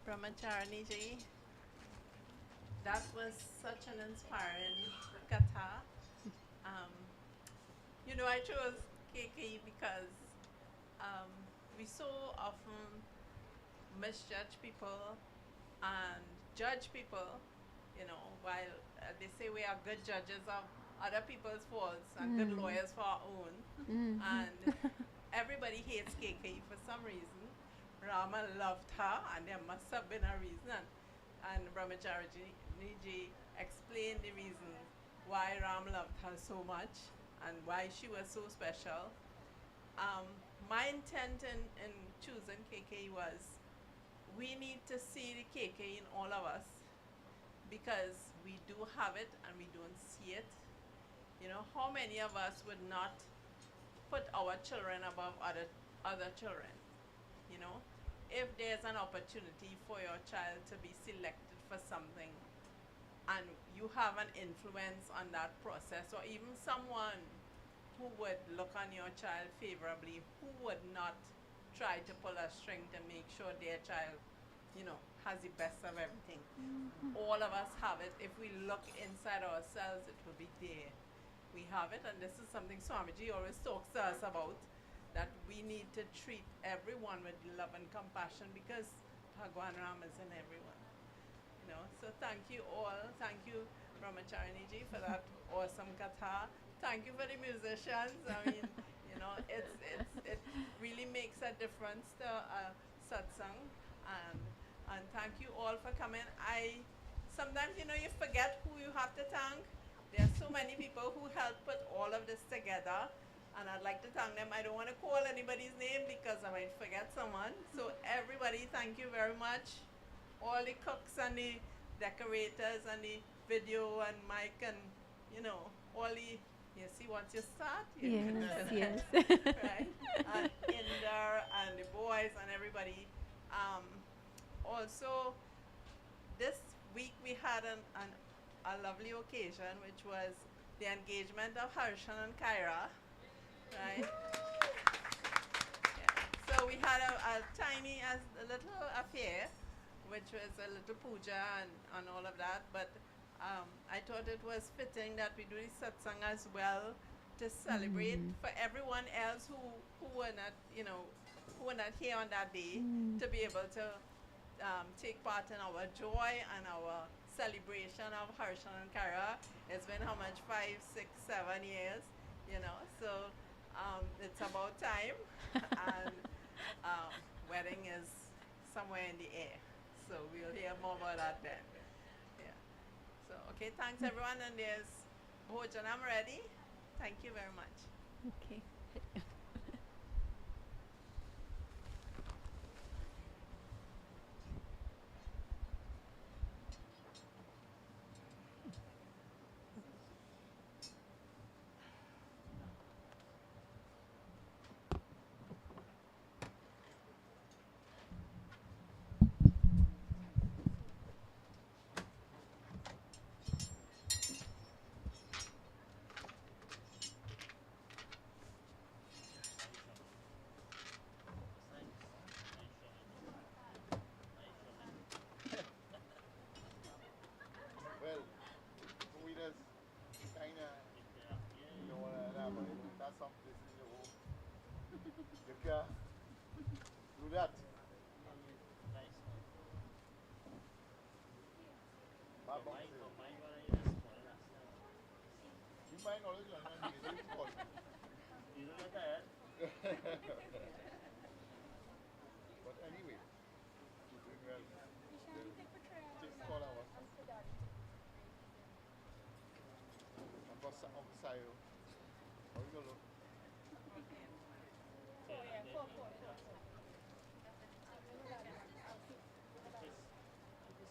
Brahmacharini ji, that was such an inspiring katha. You know, I chose Kaikeyi because we so often misjudge people and judge people, you know, while they say we are good judges of other people's faults and good lawyers for our own. And everybody hates Kaikeyi for some reason. Rama loved her, and there must have been a reason. And Brahmacharini ji explained the reason why Ram loved her so much and why she was so special. My intent in choosing Kaikeyi was we need to see the Kaikeyi in all of us because we do have it and we don't see it. You know, how many of us would not put our children above other children? You know, if there's an opportunity for your child to be selected for something and you have an influence on that process, or even someone who would look on your child favorably, who would not try to pull a string to make sure their child, you know, has the best of everything. All of us have it. If we look inside ourselves, it will be there. We have it, and this is something Swamiji always talks to us about, that we need to treat everyone with love and compassion because Bhagwan Ram is in everyone. You know, so thank you all. Thank you, Brahmacharini ji, for that awesome katha. Thank you for the musicians. I mean, you know, it really makes a difference to satsang. And thank you all for coming. Sometimes, you know, you forget who you have to thank. There are so many people who helped put all of this together, and I'd like to thank them. I don't want to call anybody's name because I might forget someone. So everybody, thank you very much. All the cooks and the decorators and the video and mic and, you know, all the, you see, once you start, you
Yes.
right? And Inder and the boys and everybody. Also, this week we had a lovely occasion, which was the engagement of Harshan and Kyra, right? Yeah. So we had a little affair, which was a little puja and all of that, but I thought it was fitting that we do the satsang as well to celebrate for everyone else who were not, you know, who were not here on that day, to be able to take part in our joy and our celebration of Harshan and Kara. It's been how much? 5, 6, 7 years, you know, so it's about time. And wedding is somewhere in the air, so we'll hear more about that then. Yeah. So, okay, thanks everyone, and there's Bhojanam ready. Thank you very much.
Okay.
that. You might knowledge on you don't get tired. But anyway, you're doing well. Take 4 hours. I'm going to outside. How you going to look?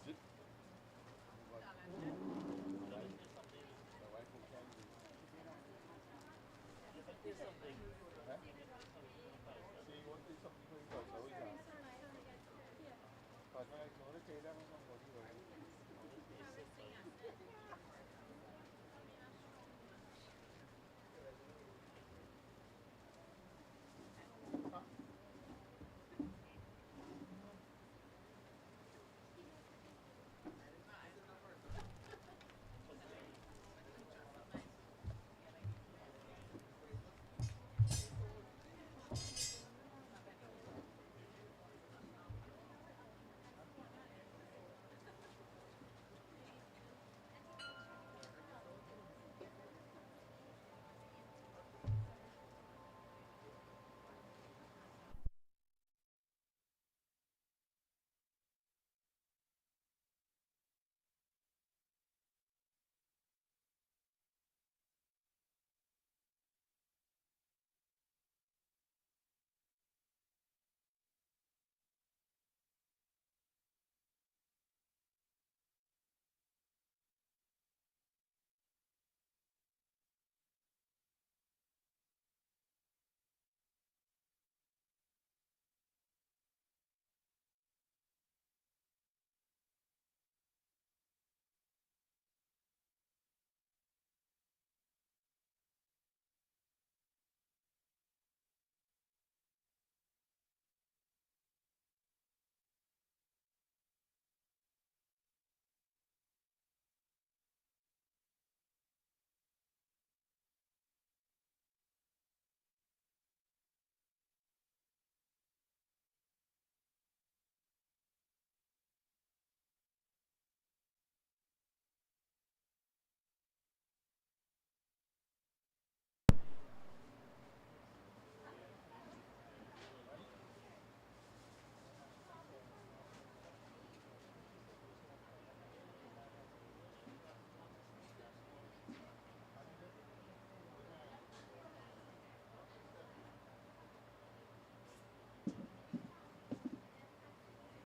Zip. My wife will tell me. Something. Huh? See, you want to do something for yourself, always ask. But I know they say that